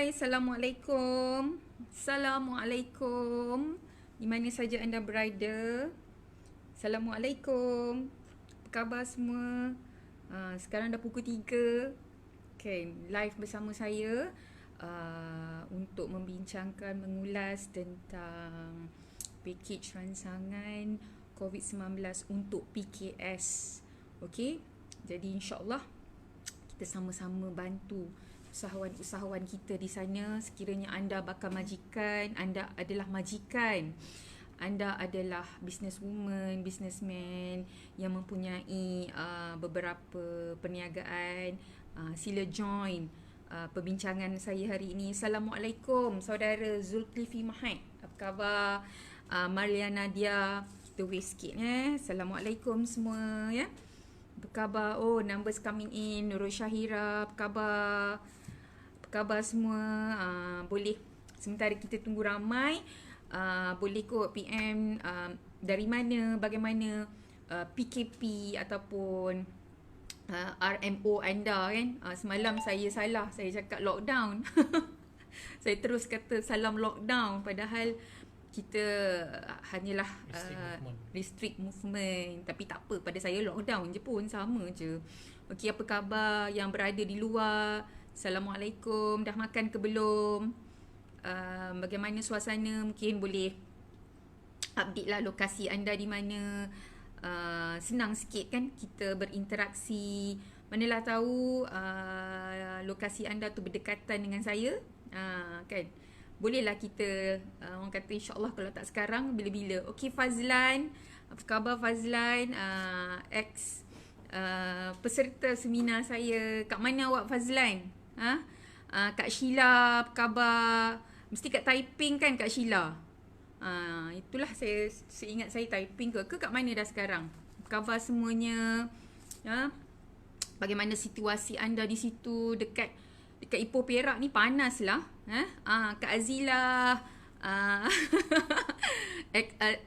Hai, Assalamualaikum. Assalamualaikum. Di mana saja anda berada? Assalamualaikum. Apa khabar semua? Sekarang dah pukul 3. Okay, live bersama saya untuk membincangkan, mengulas tentang pakej ransangan COVID-19 untuk PKS. Okay, jadi insyaAllah kita sama-sama bantu usahawan-usahawan kita di sana. Sekiranya anda bakal majikan, anda adalah majikan, anda adalah businesswoman, businessman yang mempunyai beberapa perniagaan, sila join perbincangan saya hari ini. Assalamualaikum saudara Zulkifli Mahid. Apa khabar? Maria Nadia, kita wait sikit Assalamualaikum semua ya. Apa khabar? Oh, numbers coming in. Nurul Syahira, apa khabar? Apa khabar semua? Boleh sementara kita tunggu ramai, boleh kot PM dari mana, bagaimana PKP ataupun RMO anda kan. Semalam saya salah, saya cakap lockdown. Saya terus kata salam lockdown, padahal kita hanyalah restrict movement. Tapi tak apa, pada saya lockdown je pun, sama je. Okey, apa khabar yang berada di luar? Assalamualaikum, dah makan ke belum? Bagaimana suasana? Mungkin boleh update lah lokasi anda di mana. Senang sikit kan kita berinteraksi. Manalah tahu lokasi anda tu berdekatan dengan saya, kan? Bolehlah kita orang kata insyaAllah, kalau tak sekarang, bila-bila. Okey, Fazlan, apa khabar Fazlan? Ex peserta seminar saya. Kat mana awak Fazlan? Kak Sheila, apa khabar? Mesti kat Taiping kan Kak Sheila? Itulah saya ingat saya Taiping ke kat mana dah sekarang? Apa khabar semuanya? Bagaimana situasi anda di situ dekat Ipoh Perak ni? Panas lah. Kak Azila,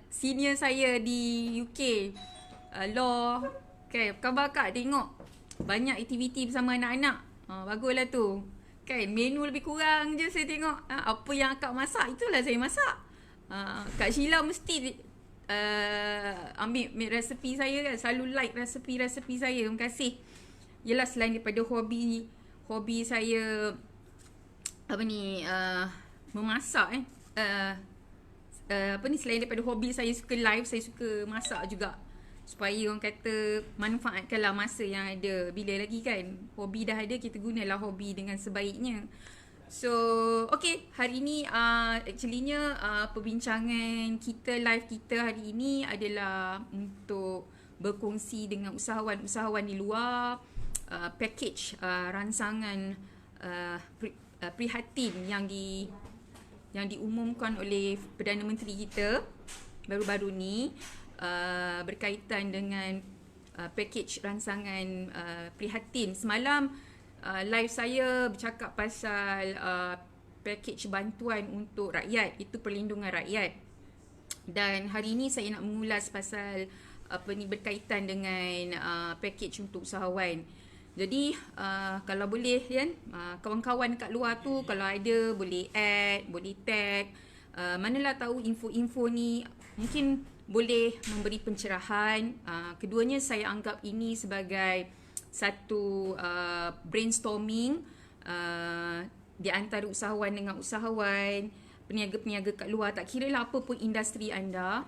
senior saya di UK, law. Okay, apa khabar Kak? Tengok banyak aktiviti bersama anak-anak. Baguslah tu. Kan, menu lebih kurang je saya tengok. Apa yang akak masak, itulah saya masak. Kak Sheila mesti ambil resepi saya kan. Selalu like resepi saya. Terima kasih. Yelah, selain daripada hobi saya memasak selain daripada hobi saya suka live, saya suka masak juga, supaya orang kata manfaatkanlah masa yang ada. Bila lagi kan hobi dah ada, kita gunalah hobi dengan sebaiknya. So, okay, hari ni actuallynya perbincangan kita, live kita hari ini adalah untuk berkongsi dengan usahawan-usahawan di luar package ransangan prihatin yang diumumkan oleh Perdana Menteri kita baru-baru ni, berkaitan dengan package ransangan prihatin. Semalam live saya bercakap pasal package bantuan untuk rakyat, itu perlindungan rakyat. Dan hari ini saya nak mengulas pasal berkaitan dengan package untuk usahawan. Jadi kalau boleh kan, kawan-kawan kat luar tu kalau ada boleh add, boleh tag. Manalah tahu info-info ni mungkin boleh memberi pencerahan. Keduanya saya anggap ini sebagai satu brainstorming di antara usahawan dengan usahawan, peniaga-peniaga kat luar. Tak kira lah apa pun industri anda,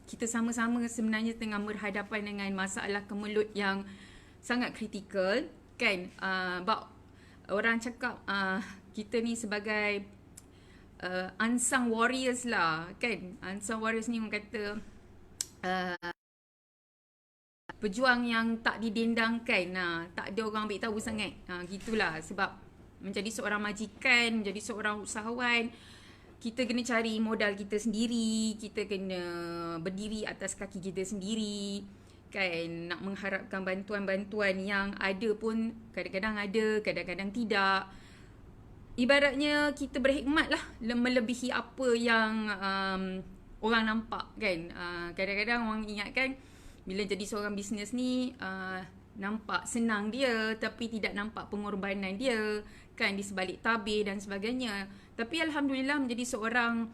kita sama-sama sebenarnya tengah berhadapan dengan masalah kemelut yang sangat kritikal kan. Orang cakap kita ni sebagai unsung warriors lah kan. Unsung warriors ni orang kata pejuang yang tak didendangkan. Tak ada orang ambil tahu sangat. Gitulah. Sebab menjadi seorang majikan, menjadi seorang usahawan, kita kena cari modal kita sendiri, kita kena berdiri atas kaki kita sendiri kan. Nak mengharapkan bantuan-bantuan yang ada pun kadang-kadang ada, kadang-kadang tidak. Ibaratnya kita berhikmat lah melebihi apa yang orang nampak kan. Kadang-kadang orang ingatkan bila jadi seorang bisnes ni nampak senang dia tapi tidak nampak pengorbanan dia kan di sebalik tabir dan sebagainya. Tapi alhamdulillah menjadi seorang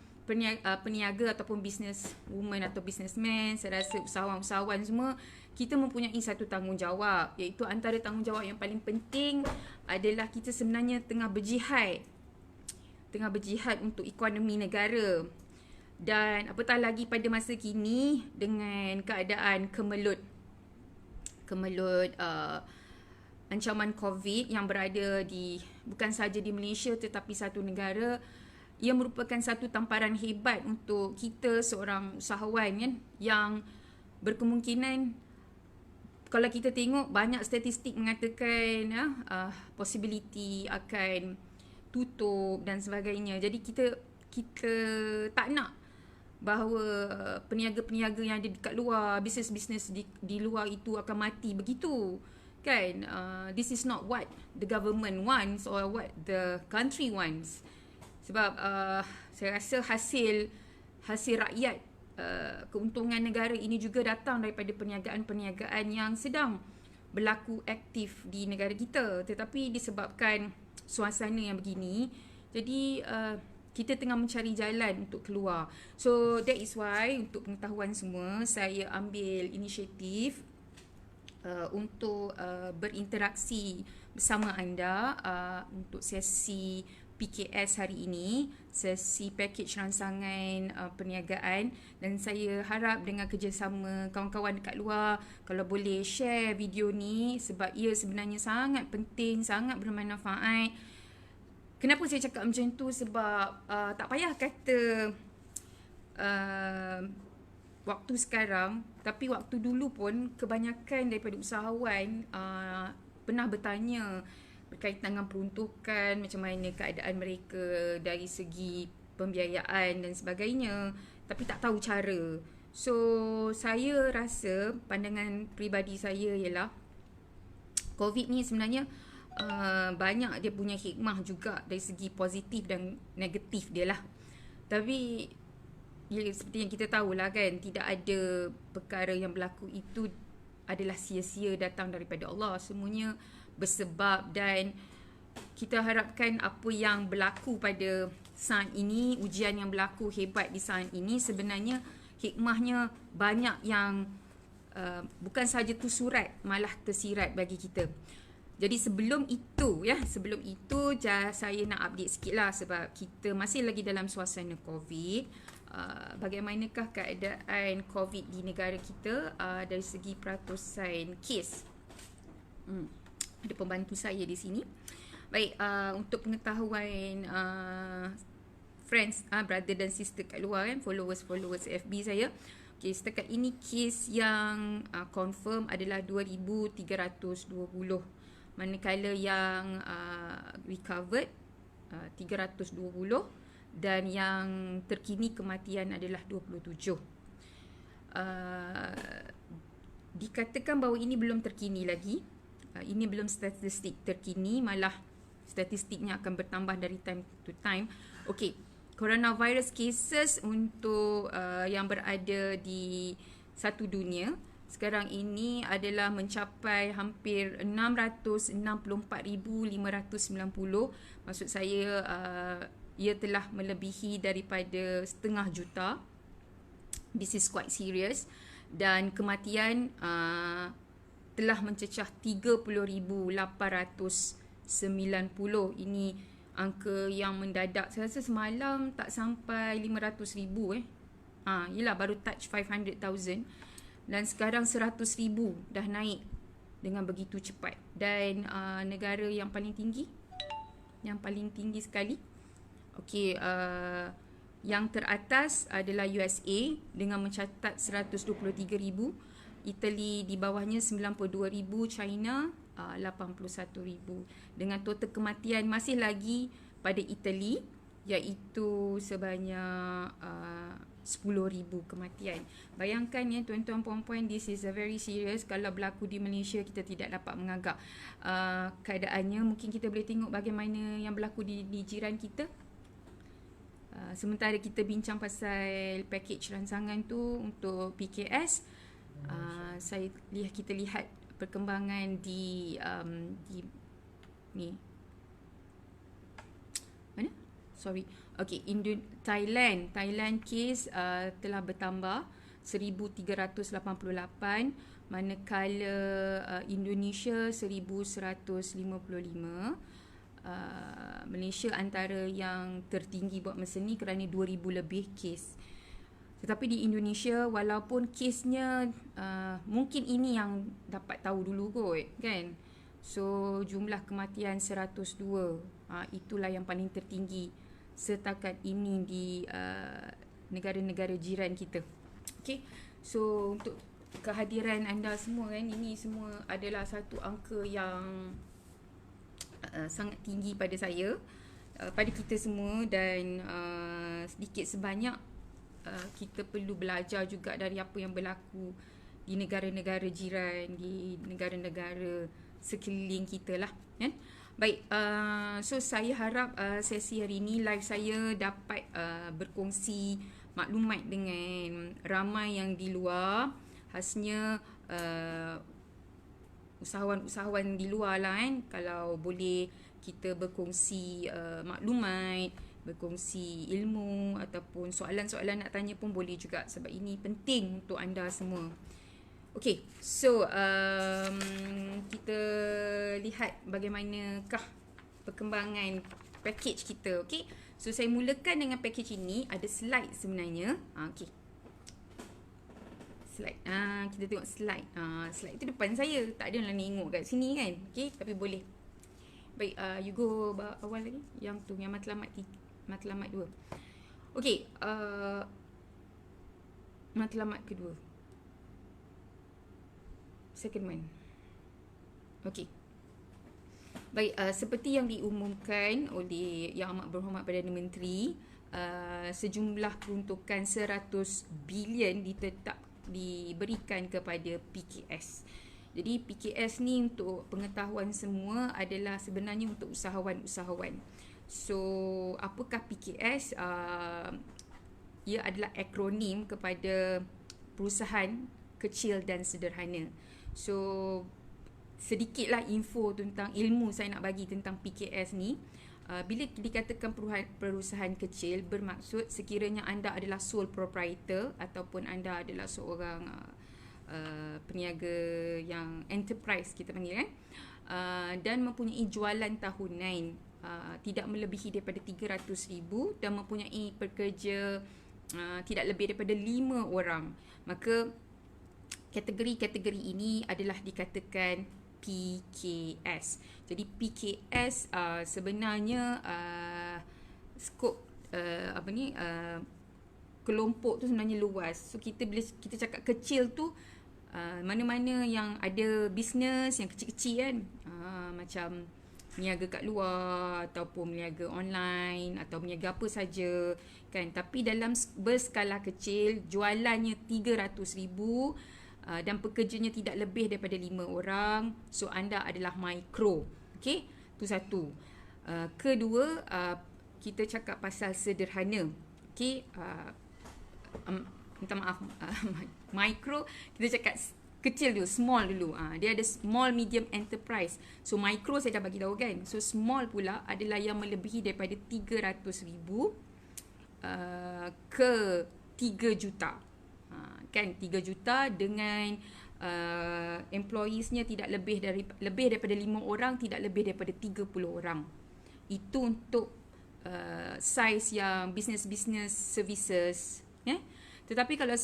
peniaga ataupun business woman atau businessman, saya rasa usahawan-usahawan semua, kita mempunyai satu tanggungjawab, iaitu antara tanggungjawab yang paling penting adalah kita sebenarnya tengah berjihad untuk ekonomi negara. Dan apatah lagi pada masa kini dengan keadaan kemelut ancaman COVID yang berada di bukan sahaja di Malaysia tetapi satu negara, ia merupakan satu tamparan hebat untuk kita seorang usahawan kan, yang berkemungkinan, kalau kita tengok banyak statistik mengatakan possibility akan tutup dan sebagainya. Jadi kita tak nak bahawa peniaga-peniaga yang ada dekat luar, bisnes-bisnes di luar itu akan mati begitu kan. This is not what the government wants or what the country wants. Sebab saya rasa hasil rakyat, keuntungan negara ini juga datang daripada perniagaan-perniagaan yang sedang berlaku aktif di negara kita. Tetapi disebabkan suasana yang begini, jadi kita tengah mencari jalan untuk keluar. So that is why untuk pengetahuan semua, saya ambil inisiatif untuk berinteraksi bersama anda untuk sesi PKS hari ini, sesi package rangsangan perniagaan, dan saya harap dengan kerjasama kawan-kawan dekat luar, kalau boleh share video ni sebab ia sebenarnya sangat penting, sangat bermanfaat. Kenapa saya cakap macam tu? Sebab tak payah kata waktu sekarang, tapi waktu dulu pun kebanyakan daripada usahawan pernah bertanya berkaitan dengan peruntukan, macam mana keadaan mereka dari segi pembiayaan dan sebagainya, tapi tak tahu cara. So saya rasa pandangan peribadi saya ialah COVID ni sebenarnya banyak dia punya hikmah juga dari segi positif dan negatif dia lah. Tapi ya, seperti yang kita tahulah kan, tidak ada perkara yang berlaku itu adalah sia-sia datang daripada Allah. Semuanya bersebab, dan kita harapkan apa yang berlaku pada saat ini, ujian yang berlaku hebat di saat ini, sebenarnya hikmahnya banyak yang bukan sahaja tersurat, malah tersirat bagi kita. Jadi sebelum itu saya nak update sikit lah, sebab kita masih lagi dalam suasana COVID. Bagaimanakah keadaan COVID di negara kita dari segi peratusan kes? Ada pembantu saya di sini. Baik, untuk pengetahuan friends, brother dan sister kat luar kan, followers FB saya. Okay, setakat ini kes yang confirm adalah 2,320. Manakala yang recovered 320 dan yang terkini kematian adalah 27. Dikatakan bahawa ini belum terkini lagi. Ini belum statistik terkini, malah statistiknya akan bertambah dari time to time. Okey, coronavirus cases untuk yang berada di satu dunia sekarang ini adalah mencapai hampir 664,590. Maksud saya ia telah melebihi daripada 500,000 juta. This is quite serious. Dan kematian telah mencecah 30,890. Ini angka yang mendadak. Saya rasa semalam tak sampai 500,000 yelah, baru touch 500,000. Dan sekarang 100,000 dah naik dengan begitu cepat. Dan negara yang paling tinggi sekali, okey, yang teratas adalah USA dengan mencatat 123,000, Italy di bawahnya 92,000, China 81,000. Dengan total kematian masih lagi pada Italy, iaitu sebanyak 10,000 kematian. Bayangkan ya tuan-tuan puan-puan, this is a very serious. Kalau berlaku di Malaysia, kita tidak dapat menganggap keadaannya. Mungkin kita boleh tengok bagaimana yang berlaku di jiran kita. Sementara kita bincang pasal package rancangan tu untuk PKS, kita lihat perkembangan di ni mana? Sorry. Okey, Thailand kes telah bertambah 1388, manakala Indonesia 1155. Malaysia antara yang tertinggi buat masa ni kerana 2000 lebih kes. Tetapi di Indonesia, walaupun kesnya mungkin ini yang dapat tahu dulu kot kan. So jumlah kematian 102, itulah yang paling tertinggi setakat ini di negara-negara jiran kita. Okay, so untuk kehadiran anda semua kan, ini semua adalah satu angka yang sangat tinggi pada saya, pada kita semua, dan sedikit sebanyak kita perlu belajar juga dari apa yang berlaku di negara-negara jiran, di negara-negara sekeliling kita lah kan. Baik, so saya harap sesi hari ini live saya dapat berkongsi maklumat dengan ramai yang di luar, khasnya usahawan-usahawan di luar lah kan. Kalau boleh kita berkongsi maklumat, berkongsi ilmu, ataupun soalan-soalan nak tanya pun boleh juga, sebab ini penting untuk anda semua. Okay, so kita lihat bagaimanakah perkembangan package kita. Okay, so saya mulakan dengan package ini. Ada slide sebenarnya. Okay, slide. Kita tengok slide. Slide tu depan saya. Tak ada lah tengok kat sini kan. Okay, tapi boleh. Baik, you go awal lagi. Yang tu, yang matlamat 2. Okay, matlamat kedua. Second one. Okay. Baik, seperti yang diumumkan oleh Yang Amat Berhormat Perdana Menteri, sejumlah peruntukan 100 bilion diberikan kepada PKS. Jadi PKS ni, untuk pengetahuan semua, adalah sebenarnya untuk usahawan-usahawan. So, apakah PKS? Ia adalah akronim kepada Perusahaan Kecil dan Sederhana. So, sedikitlah info tentang ilmu saya nak bagi tentang PKS ni. Bila dikatakan perusahaan kecil, bermaksud sekiranya anda adalah sole proprietor ataupun anda adalah seorang peniaga yang enterprise kita panggil kan, dan mempunyai jualan tahunan tidak melebihi daripada 300,000 dan mempunyai pekerja tidak lebih daripada 5 orang, maka kategori-kategori ini adalah dikatakan PKS. Jadi PKS sebenarnya skop kelompok tu sebenarnya luas. So bila kita cakap kecil tu, mana-mana yang ada bisnes yang kecil-kecil kan, macam niaga kat luar ataupun niaga online atau niaga apa saja kan, tapi dalam berskala kecil, jualannya 300,000 dan pekerjanya tidak lebih daripada 5 orang, so anda adalah mikro. Okey, tu satu. Kedua, kita cakap pasal sederhana. Okey, minta maaf, mikro kita cakap kecil dulu, small dulu. Dia ada small, medium, enterprise. So micro saya dah bagi tahu kan. So small pula adalah yang melebihi daripada 300,000 ke 3 juta. Kan, 3 juta dengan employees-nya tidak lebih daripada 5 orang, tidak lebih daripada 30 orang. Itu untuk size yang business services, Tetapi kalau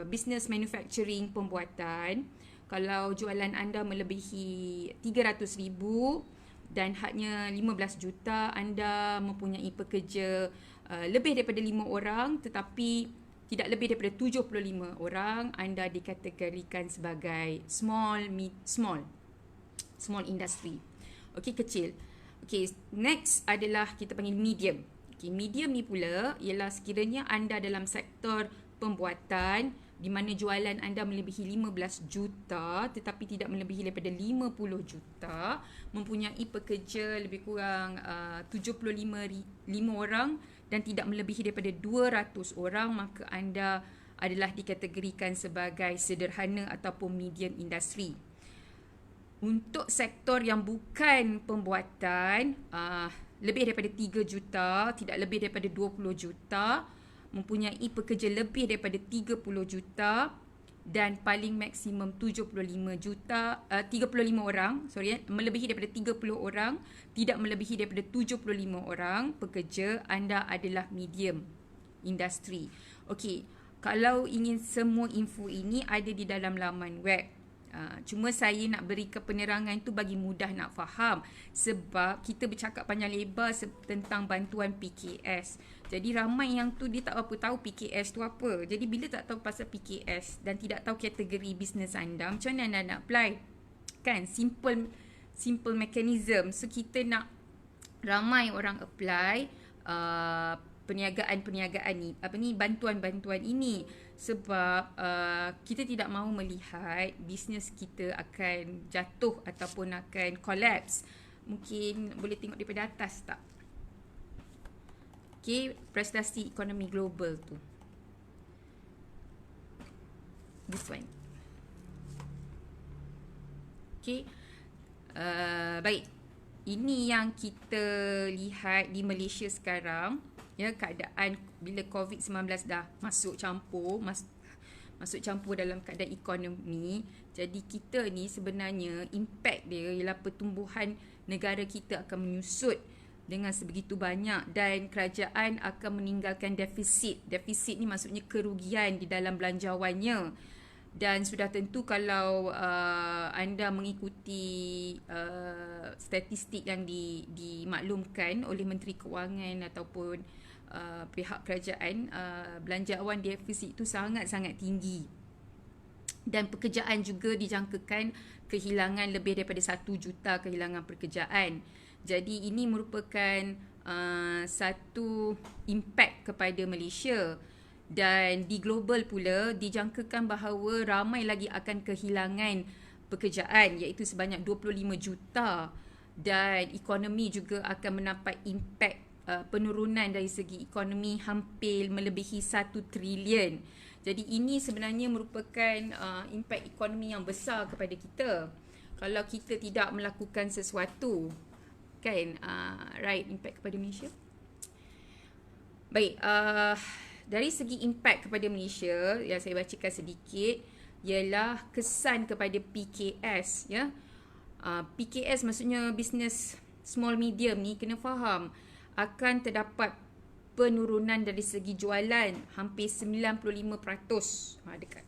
business manufacturing, pembuatan, kalau jualan anda melebihi 300,000 dan hadnya 15 juta, anda mempunyai pekerja lebih daripada 5 orang tetapi tidak lebih daripada 75 orang, anda dikategorikan sebagai small industry. Okey, kecil. Okey, next adalah kita panggil medium. Okey, medium ni pula ialah sekiranya anda dalam sektor pembuatan di mana jualan anda melebihi 15 juta tetapi tidak melebihi daripada 50 juta, mempunyai pekerja lebih kurang 75 orang dan tidak melebihi daripada 200 orang, maka anda adalah dikategorikan sebagai sederhana ataupun medium industry. Untuk sektor yang bukan pembuatan, lebih daripada 3 juta, tidak lebih daripada 20 juta, mempunyai pekerja lebih daripada 30 juta dan paling maksimum 75 juta, 35 orang, melebihi daripada 30 orang, tidak melebihi daripada 75 orang pekerja, anda adalah medium industri. Okey, kalau ingin semua info ini ada di dalam laman web. Cuma saya nak berikan penerangan tu bagi mudah nak faham, sebab kita bercakap panjang lebar tentang bantuan PKS. Jadi ramai yang tu dia tak apa tahu PKS tu apa. Jadi bila tak tahu pasal PKS dan tidak tahu kategori bisnes anda, macam mana anda nak apply? Kan simple mechanism. So kita nak ramai orang apply perniagaan ni, bantuan-bantuan ini, sebab kita tidak mahu melihat bisnes kita akan jatuh ataupun akan collapse. Mungkin boleh tengok daripada atas tak? Okay, prestasi ekonomi global tu, this one. Okay, baik, ini yang kita lihat di Malaysia sekarang. Ya, keadaan bila COVID-19 dah masuk campur dalam keadaan ekonomi. Jadi kita ni sebenarnya impact dia ialah pertumbuhan negara kita akan menyusut dengan sebegitu banyak dan kerajaan akan meninggalkan defisit. Defisit ni maksudnya kerugian di dalam belanjawannya. Dan sudah tentu kalau anda mengikuti statistik yang dimaklumkan oleh Menteri Kewangan ataupun pihak kerajaan, belanjawan defisit itu sangat-sangat tinggi. Dan pekerjaan juga dijangkakan kehilangan lebih daripada 1 juta kehilangan pekerjaan. Jadi ini merupakan satu impact kepada Malaysia. Dan di global pula dijangkakan bahawa ramai lagi akan kehilangan pekerjaan, iaitu sebanyak 25 juta, dan ekonomi juga akan mendapat impak penurunan dari segi ekonomi hampir melebihi 1 trilion. Jadi ini sebenarnya merupakan impak ekonomi yang besar kepada kita kalau kita tidak melakukan sesuatu, kan? Right, impak kepada Malaysia. Baik, dari segi impak kepada Malaysia yang saya bacakan sedikit ialah kesan kepada PKS, ya. PKS maksudnya business small medium ni, kena faham akan terdapat penurunan dari segi jualan hampir 95%. Dekat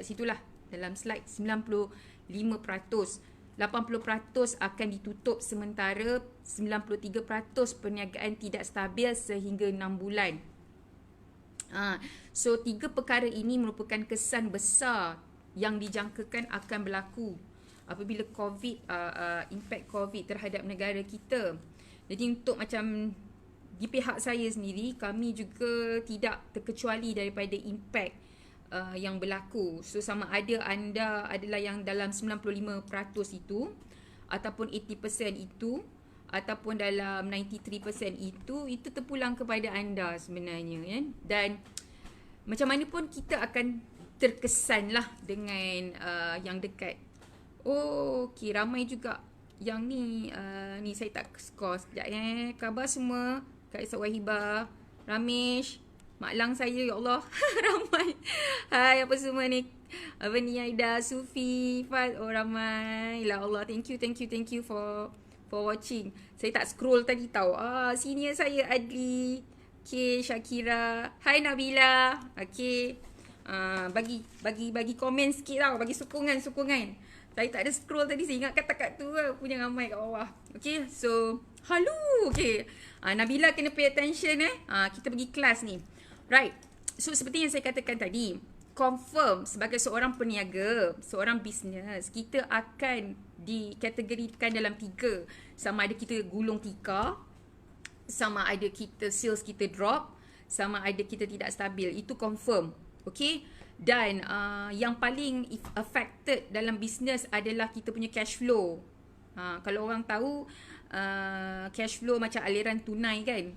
situlah dalam slide, 95%. 80% akan ditutup sementara, 93% perniagaan tidak stabil sehingga 6 bulan. So 3 perkara ini merupakan kesan besar yang dijangkakan akan berlaku apabila impact COVID terhadap negara kita. Jadi untuk macam di pihak saya sendiri, kami juga tidak terkecuali daripada impact yang berlaku. So sama ada anda adalah yang dalam 95% itu ataupun 80% itu ataupun dalam 93% itu terpulang kepada anda sebenarnya, kan? Dan macam mana pun kita akan terkesan lah dengan yang dekat. Okey, ramai juga yang ni saya tak skor sekejap Khabar semua, Kak Isa Wahibah, Ramesh, Mak Lang saya, ya Allah. Ramai. Hai, apa semua ni? Apa ni, Aida, Sufi, Fad, ramai. La Allah, thank you for watching. Saya tak scroll tadi tau. Senior saya Adli. Okay, Syakira. Hai Nabila. Okay. Bagi komen sikit tau, bagi sokongan. Saya tak ada scroll tadi, saya ingat kata-kata tu punya ramai kat bawah. Okay, so halu. Okay, Nabila kena pay attention kita pergi kelas ni. Right, so seperti yang saya katakan tadi, confirm sebagai seorang peniaga, seorang bisnes, kita akan dikategorikan dalam 3. Sama ada kita gulung tikar, sama ada kita sales kita drop, sama ada kita tidak stabil. Itu confirm. Okay. Dan yang paling affected dalam bisnes adalah kita punya cash flow. Kalau orang tahu cash flow macam aliran tunai, kan,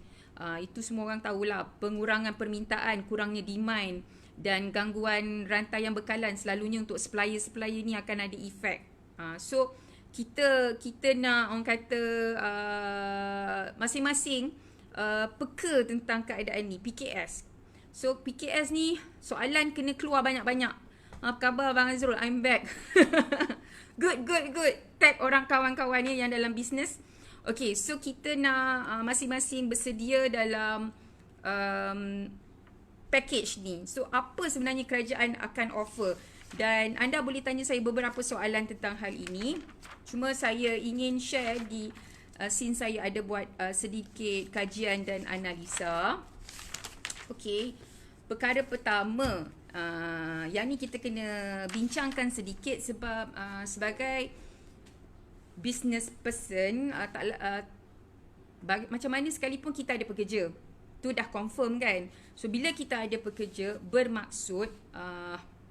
itu semua orang tahulah. Pengurangan permintaan, kurangnya demand dan gangguan rantai yang bekalan selalunya untuk supplier ni akan ada efek. So kita nak orang kata masing-masing peka tentang keadaan ni, PKS. So PKS ni soalan kena keluar banyak-banyak. Apa khabar Abang Azrul? I'm back. Good. Tag orang kawan-kawan ni yang dalam bisnes. Okay, so kita nak masing-masing bersedia dalam package ni. So apa sebenarnya kerajaan akan offer? Dan anda boleh tanya saya beberapa soalan tentang hal ini. Cuma saya ingin share di since saya ada buat sedikit kajian dan analisa. Okay, perkara pertama yang ni kita kena bincangkan sedikit sebab sebagai business person macam mana sekalipun kita ada pekerja, tu dah confirm kan. So bila kita ada pekerja, bermaksud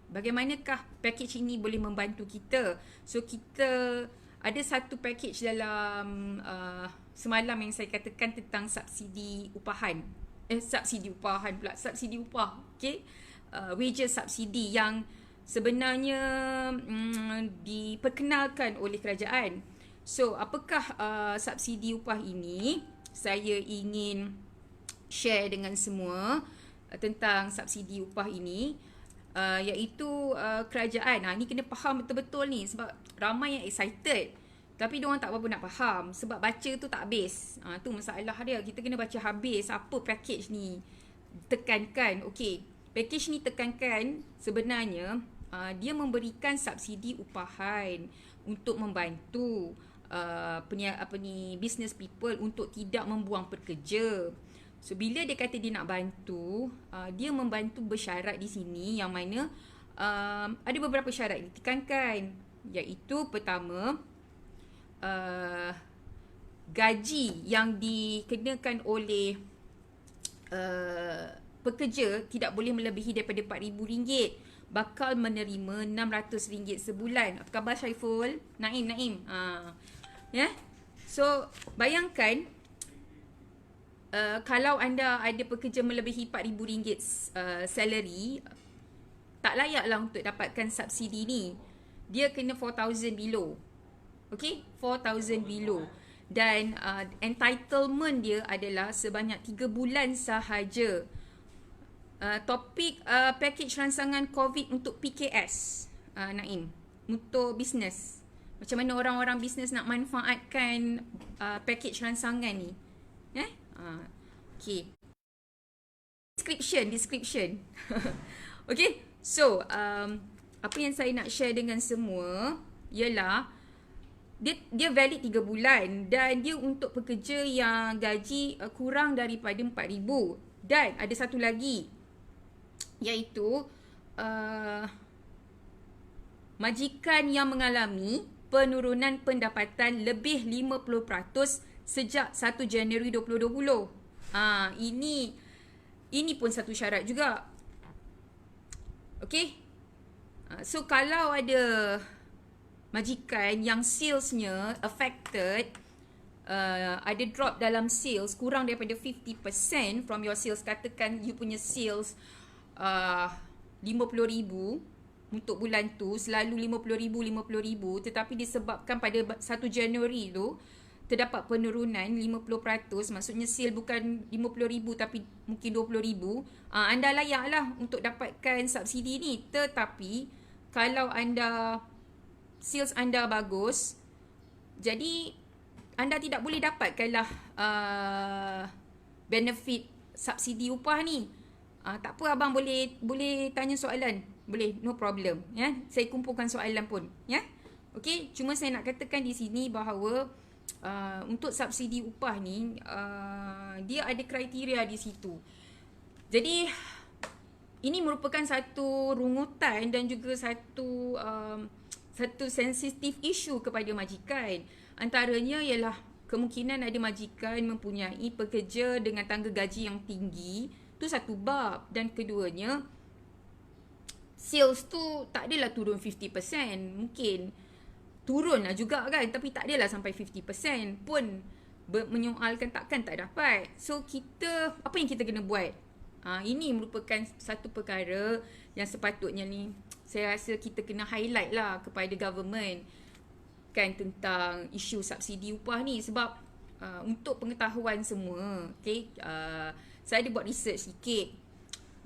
bagaimanakah package ini boleh membantu kita. So kita ada satu package dalam semalam yang saya katakan tentang subsidi upahan. Subsidi upah. Okay, wages subsidi yang sebenarnya diperkenalkan oleh kerajaan. So apakah subsidi upah ini? Saya ingin share dengan semua tentang subsidi upah ini, iaitu kerajaan. Ni kena faham betul-betul ni sebab ramai yang excited tapi diorang tak apa nak faham sebab baca tu tak habis. Tu masalah dia. Kita kena baca habis apa package ni tekankan. Okey, package ni tekankan sebenarnya dia memberikan subsidi upahan untuk membantu business people untuk tidak membuang pekerja. So bila dia kata dia nak bantu, dia membantu bersyarat di sini yang mana ada beberapa syarat ditekankan, iaitu pertama, gaji yang dikenakan oleh pekerja tidak boleh melebihi daripada RM4,000, bakal menerima RM600 sebulan. Apa khabar Syaiful? Naim. Ya. So bayangkan kalau anda ada pekerja melebihi RM4,000 salary, tak layaklah untuk dapatkan subsidi ni. Dia kena 4,000 below. Okay, 4,000 below. Dan entitlement dia adalah sebanyak 3 bulan sahaja. Topik package rancangan COVID untuk PKS, Naim, untuk bisnes. Macam mana orang-orang bisnes nak manfaatkan package rancangan ni? Okay. Description. Okay, so apa yang saya nak share dengan semua ialah dia valid 3 bulan dan dia untuk pekerja yang gaji kurang daripada RM4,000. Dan ada satu lagi, iaitu majikan yang mengalami penurunan pendapatan lebih 50% sejak 1 Januari 2020. Ini pun satu syarat juga. Okay. So kalau ada majikan yang salesnya affected, ada drop dalam sales kurang daripada 50% from your sales, katakan you punya sales RM50,000 untuk bulan tu, selalu RM50,000, tetapi disebabkan pada 1 Januari tu terdapat penurunan 50%, maksudnya sale bukan RM50,000 tapi mungkin RM20,000, anda layaklah untuk dapatkan subsidi ni. Tetapi kalau anda sales anda bagus, jadi anda tidak boleh dapatkanlah benefit subsidi upah ni. Tak apa, abang boleh tanya soalan. Boleh, no problem. Ya, saya kumpulkan soalan pun. Ya, okey. Cuma saya nak katakan di sini bahawa untuk subsidi upah ni dia ada kriteria di situ. Jadi ini merupakan satu rungutan dan juga satu sensitif isu kepada majikan. Antaranya ialah kemungkinan ada majikan mempunyai pekerja dengan tangga gaji yang tinggi. Tu satu bab. Dan keduanya, sales tu tak adalah turun 50%. Mungkin turunlah juga kan, tapi tak adalah sampai 50% pun menyoalkan takkan tak dapat. So kita, apa yang kita kena buat? Ini merupakan satu perkara yang sepatutnya ni saya rasa kita kena highlight lah kepada government. kan tentang isu subsidi upah ni sebab untuk pengetahuan semua, okay, saya ada buat research sikit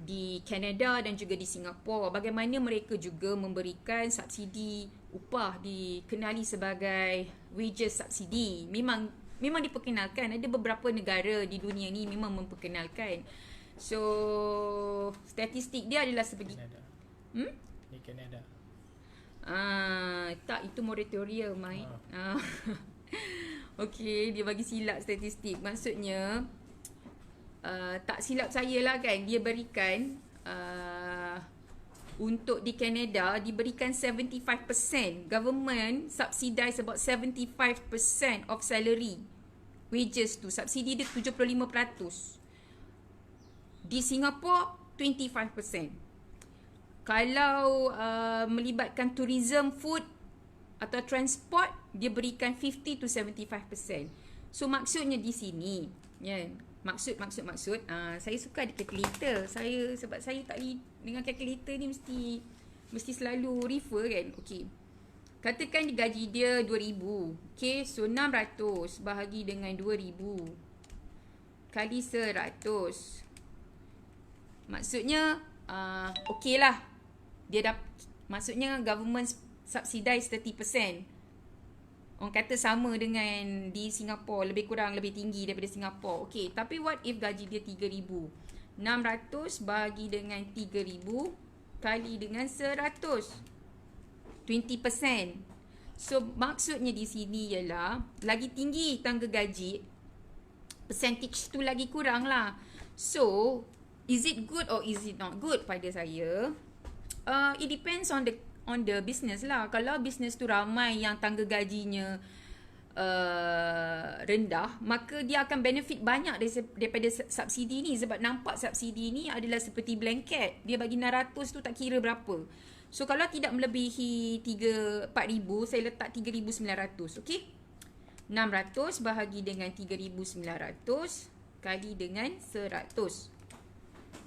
di Canada dan juga di Singapura, bagaimana mereka juga memberikan subsidi upah, dikenali sebagai wages subsidi. Memang diperkenalkan, ada beberapa negara di dunia ni memang memperkenalkan. So statistik dia adalah seperti Canada. Di Canada. tak, itu moratorium, Mai. Okey, dia bagi silap statistik. Maksudnya tak silap saya lah kan, dia berikan untuk di Canada diberikan 75%. Government subsidize about 75% of salary wages tu. Subsidi dia 75%. Di Singapura 25%. Kalau melibatkan tourism, food atau transport, dia berikan 50 to 75%. So maksudnya di sini, ya, maksud saya suka ada calculator. Sebab saya tak dengan calculator ni mesti selalu refer kan. Okey. Katakan gaji dia 2,000. Okey, so 600 bahagi dengan 2,000 kali 100. Maksudnya okey lah. Maksudnya government subsidize 30%. Orang kata sama dengan di Singapura, lebih kurang lebih tinggi daripada Singapura. Okey, tapi what if gaji dia 3,000? 600 bahagi dengan 3,000 kali dengan 100. 20%. So maksudnya di sini ialah lagi tinggi tangga gaji, percentage tu lagi kurang lah. So is it good or is it not good pada saya? It depends on the business lah. Kalau business tu ramai yang tangga gajinya rendah, maka dia akan benefit banyak daripada subsidi ni. Sebab nampak subsidi ni adalah seperti blanket. Dia bagi 600 tu tak kira berapa. So kalau tidak melebihi 4,000, saya letak 3,900. Okay, 600 bahagi dengan 3,900 kali dengan 100.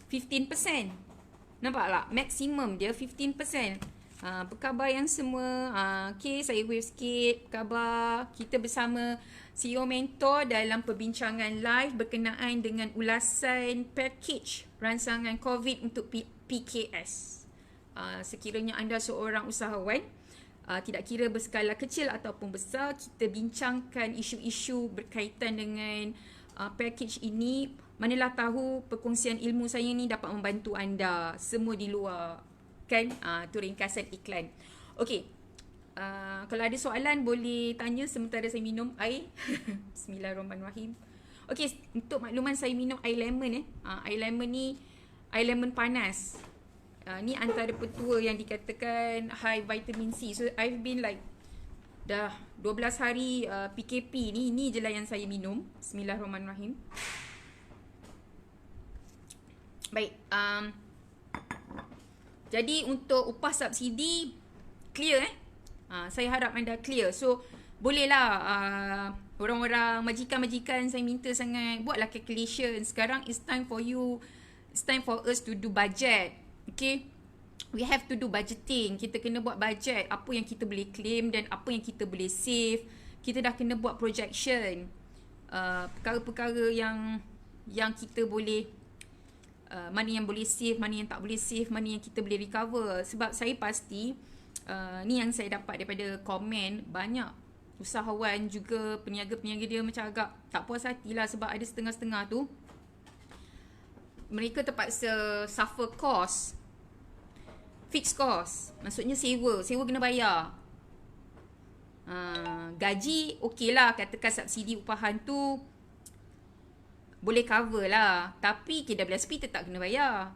15%. Nampak tak? Maksimum dia 15%. Apa khabar yang semua? Okay, saya wave sikit. Apa khabar? Kita bersama CEO Mentor dalam perbincangan live berkenaan dengan ulasan package rancangan COVID untuk PKS. Sekiranya anda seorang usahawan, tidak kira berskala kecil ataupun besar, kita bincangkan isu-isu berkaitan dengan package ini. Manalah tahu perkongsian ilmu saya ni dapat membantu anda semua di luar. Kan? Tu ringkasan iklan. Okey. Kalau ada soalan boleh tanya sementara saya minum air. Bismillahirrahmanirrahim. Okey, untuk makluman saya minum air lemon air lemon ni air lemon panas. Ni antara petua yang dikatakan high vitamin C. So I've been like dah 12 hari PKP ni je lah yang saya minum. Bismillahirrahmanirrahim. Baik, jadi untuk upah subsidi clear saya harap anda clear. So bolehlah orang-orang majikan-majikan saya minta sangat buatlah calculation. Sekarang it's time for us to do budget. Okay, we have to do budgeting. Kita kena buat budget, apa yang kita boleh claim dan apa yang kita boleh save. Kita dah kena buat projection, perkara-perkara yang kita boleh, mana yang boleh save, mana yang tak boleh save, mana yang kita boleh recover. Sebab saya pasti ni yang saya dapat daripada komen, banyak usahawan juga peniaga-peniaga dia macam agak tak puas hati lah. Sebab ada setengah-setengah tu mereka terpaksa suffer cost, fixed cost. Maksudnya sewa kena bayar. Gaji okey lah, katakan subsidi upahan tu boleh cover lah, tapi KWSP tetap kena bayar.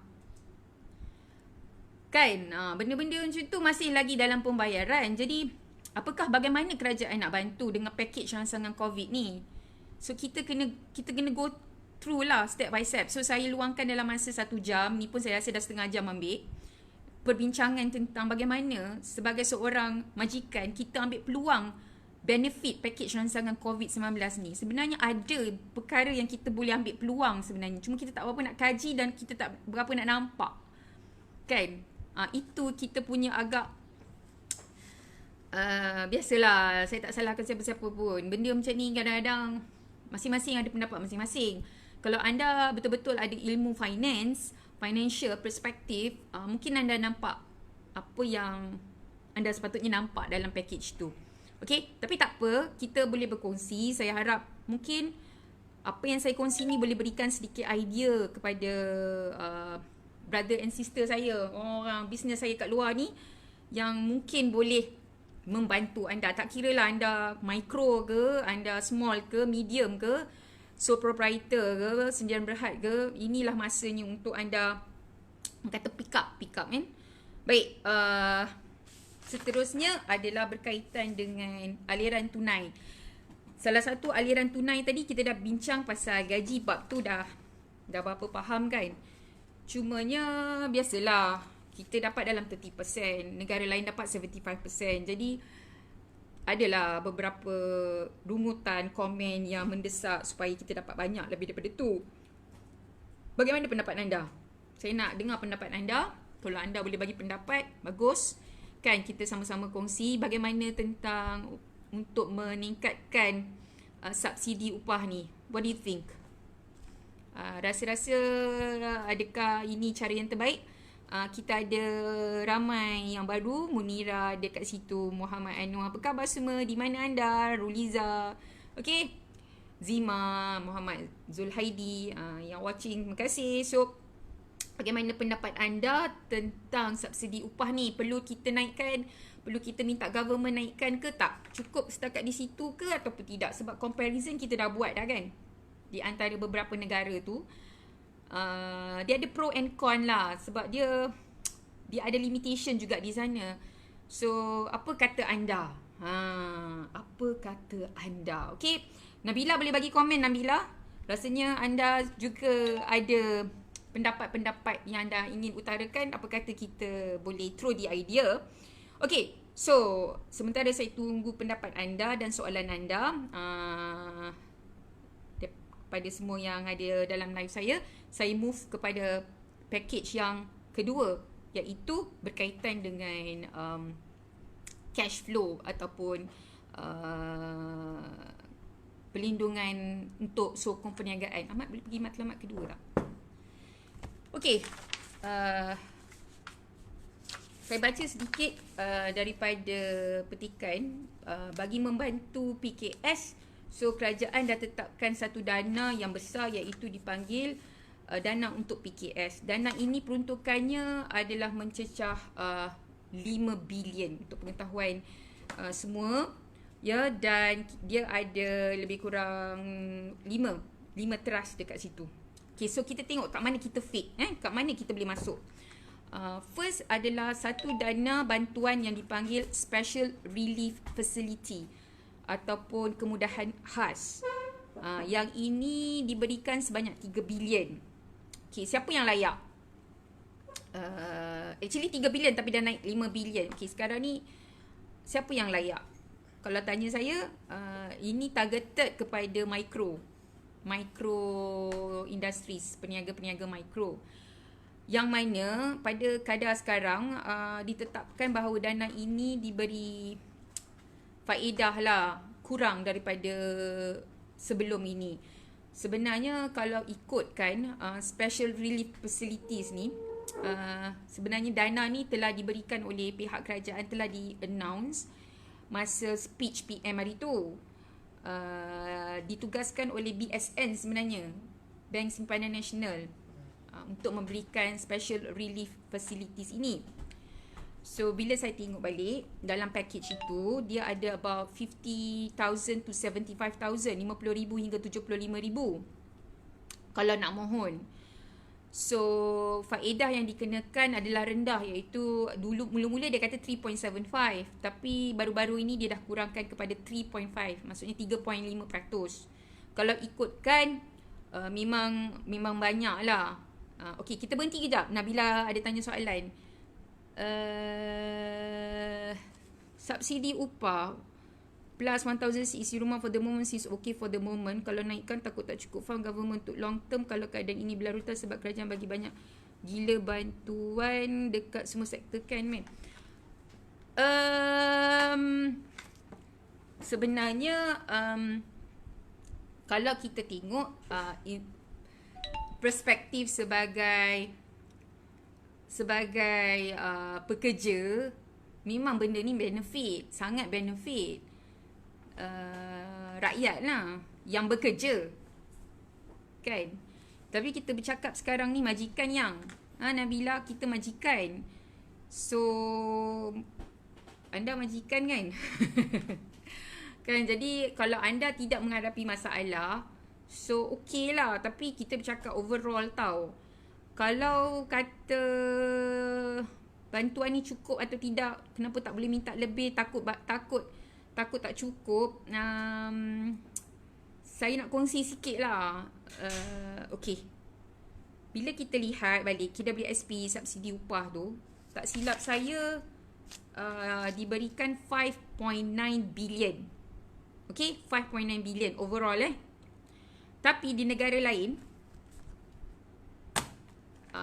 Kan? Benda-benda macam tu masih lagi dalam pembayaran. Jadi, bagaimana kerajaan nak bantu dengan package rancangan COVID ni? So, kita kena go through lah step by step. So, saya luangkan dalam masa 1 jam. Ni pun saya rasa dah setengah jam ambil. Perbincangan tentang bagaimana sebagai seorang majikan, kita ambil peluang benefit package rancangan COVID-19 ni. Sebenarnya ada perkara yang kita boleh ambil peluang sebenarnya. Cuma kita tak berapa nak kaji dan kita tak berapa nak nampak. Kan? Itu kita punya agak biasalah, saya tak salahkan siapa-siapa pun. Benda macam ni kadang-kadang masing-masing ada pendapat masing-masing. Kalau anda betul-betul ada ilmu finance, financial perspektif, mungkin anda nampak apa yang anda sepatutnya nampak dalam package tu. Okay, tapi tak apa, kita boleh berkongsi. Saya harap mungkin apa yang saya kongsi ni boleh berikan sedikit idea kepada brother and sister saya, orang bisnes saya kat luar ni, yang mungkin boleh membantu anda. Tak kira lah anda micro ke, anda small ke, medium ke, sole proprietor ke, sendirian berhad ke, inilah masanya untuk anda kata pick up kan. Baik, seterusnya adalah berkaitan dengan aliran tunai. Salah satu aliran tunai tadi kita dah bincang pasal gaji, bab tu dah berapa faham kan. Cumanya biasalah, kita dapat dalam 30%, negara lain dapat 75%. Jadi adalah beberapa rungutan, komen yang mendesak supaya kita dapat banyak lebih daripada tu. Bagaimana pendapat anda? Saya nak dengar pendapat anda. Kalau anda boleh bagi pendapat, bagus. Kan kita sama-sama kongsi bagaimana tentang untuk meningkatkan subsidi upah ni. What do you think? Rasa-rasa adakah ini cara yang terbaik? Kita ada ramai yang baru. Munira dekat situ, Muhammad Anwar, apa khabar semua? Di mana anda? Ruliza, okay, Zima, Muhammad Zulhaidi yang watching, terima kasih. So bagaimana pendapat anda tentang subsidi upah ni? Perlu kita naikkan? Perlu kita minta government naikkan ke tak? Cukup setakat di situ ke ataupun tidak? Sebab comparison kita dah buat dah kan, di antara beberapa negara tu. Dia ada pro and con lah, sebab dia ada limitation juga di sana. So apa kata anda? Apa kata anda? Okay, Nabila boleh bagi komen. Nabila, rasanya anda juga ada pendapat-pendapat yang anda ingin utarakan. Apa kata kita boleh throw the idea? Okay, so sementara saya tunggu pendapat anda dan soalan anda pada semua yang ada dalam live saya move kepada package yang kedua, iaitu berkaitan dengan cash flow ataupun perlindungan untuk sokong perniagaan. Ahmad boleh pergi matlamat kedua tak? Okey, saya baca sedikit daripada petikan bagi membantu PKS. So kerajaan dah tetapkan satu dana yang besar, iaitu dipanggil dana untuk PKS. Dana ini peruntukannya adalah mencecah 5 bilion untuk pengetahuan semua, ya, dan dia ada lebih kurang 5 trust dekat situ. Okay, so kita tengok kat mana kita fit, kat mana kita boleh masuk. First adalah satu dana bantuan yang dipanggil Special Relief Facility ataupun kemudahan khas. Yang ini diberikan sebanyak 3 bilion. Okay, siapa yang layak? Actually 3 bilion tapi dah naik 5 bilion. Okay, sekarang ni siapa yang layak? Kalau tanya saya, ini targeted kepada micro industries, peniaga-peniaga mikro. Yang mana pada kadar sekarang ditetapkan bahawa dana ini diberi faedah lah kurang daripada sebelum ini. Sebenarnya kalau ikutkan special relief facilities ni, sebenarnya dana ni telah diberikan oleh pihak kerajaan, telah di-announce masa speech PM hari tu. Ditugaskan oleh BSN sebenarnya, Bank Simpanan Nasional, untuk memberikan special relief facilities ini. So bila saya tengok balik dalam package itu, dia ada about 50,000 to 75,000, 50,000 hingga 75,000 kalau nak mohon. So faedah yang dikenakan adalah rendah, iaitu dulu mula-mula dia kata 3.75, tapi baru-baru ini dia dah kurangkan kepada 3.5, maksudnya 3.5%. Kalau ikutkan memang banyak lah. Okey, kita berhenti kejap. Nabila ada tanya soalan. Subsidi upah plus 1,000 isi rumah for the moment is okay for the moment. Kalau naikkan takut tak cukup faham government untuk long term kalau keadaan ini berlarutan, sebab kerajaan bagi banyak gila bantuan dekat semua sektor kan, man. Sebenarnya kalau kita tengok perspektif sebagai pekerja, memang benda ni benefit, sangat benefit rakyat lah yang bekerja, kan. Tapi kita bercakap sekarang ni majikan yang Nabila, kita majikan. So anda majikan kan? Kan, jadi kalau anda tidak menghadapi masalah, so okey lah. Tapi kita bercakap overall tau. Kalau kata bantuan ni cukup atau tidak, kenapa tak boleh minta lebih, takut tak cukup. Saya nak kongsi sikit lah. Okey, bila kita lihat balik KWSP subsidi upah tu, tak silap saya diberikan 5.9 billion. Okey, 5.9 billion overall Tapi di negara lain,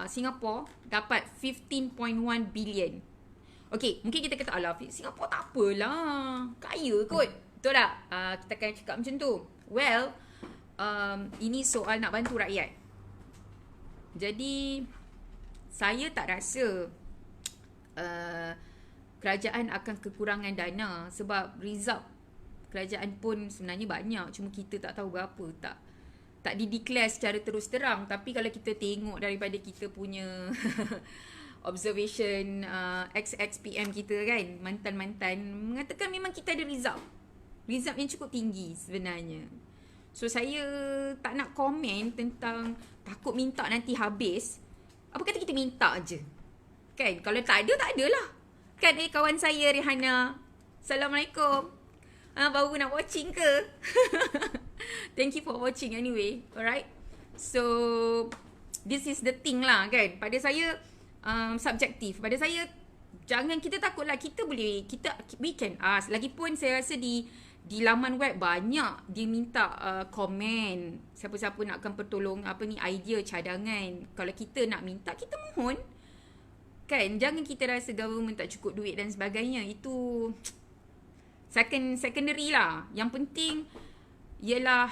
Singapore dapat 15.1 billion. Okey, mungkin kita kata, alah Singapore tak apalah, kaya kot. Betul tak? Kita akan cakap macam tu. Well, ini soal nak bantu rakyat. Jadi saya tak rasa kerajaan akan kekurangan dana, sebab result kerajaan pun sebenarnya banyak, cuma kita tak tahu berapa. Tak dideclare secara terus terang. Tapi kalau kita tengok daripada kita punya observation ex-PM kita kan, mantan-mantan, mengatakan memang kita ada result yang cukup tinggi sebenarnya. So saya tak nak komen tentang takut minta nanti habis. Apa kata kita minta je, kan? Kalau tak ada, tak adalah, kan. Kawan saya Rihanna, Assalamualaikum, baru nak watching ke? Thank you for watching anyway. Alright, so this is the thing lah, kan. Pada saya subjektif. Pada saya, jangan kita takutlah. We can ask. Lagipun saya rasa di laman web banyak dia minta komen, siapa-siapa nakkan pertolong idea, cadangan. Kalau kita nak minta, kita mohon, kan. Jangan kita rasa government tak cukup duit dan sebagainya. Itu secondary lah. Yang penting ialah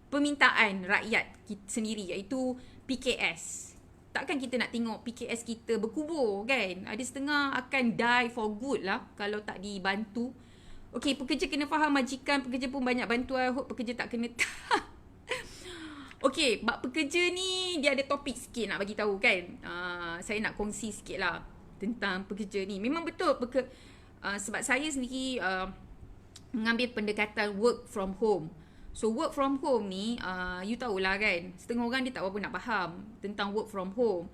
permintaan rakyat kita sendiri, iaitu PKS. Takkan kita nak tengok PKS kita berkubur, kan. Ada setengah akan die for good lah kalau tak dibantu. Okey, pekerja kena faham majikan, pekerja pun banyak bantuan. Hope pekerja tak kena Okey, bab pekerja ni dia ada topik sikit nak bagi tahu, kan. Saya nak kongsi sikit lah tentang pekerja ni. Memang betul sebab saya sendiri mengambil pendekatan work from home. So work from home ni, you tahulah kan, setengah orang dia tak berapa nak faham tentang work from home.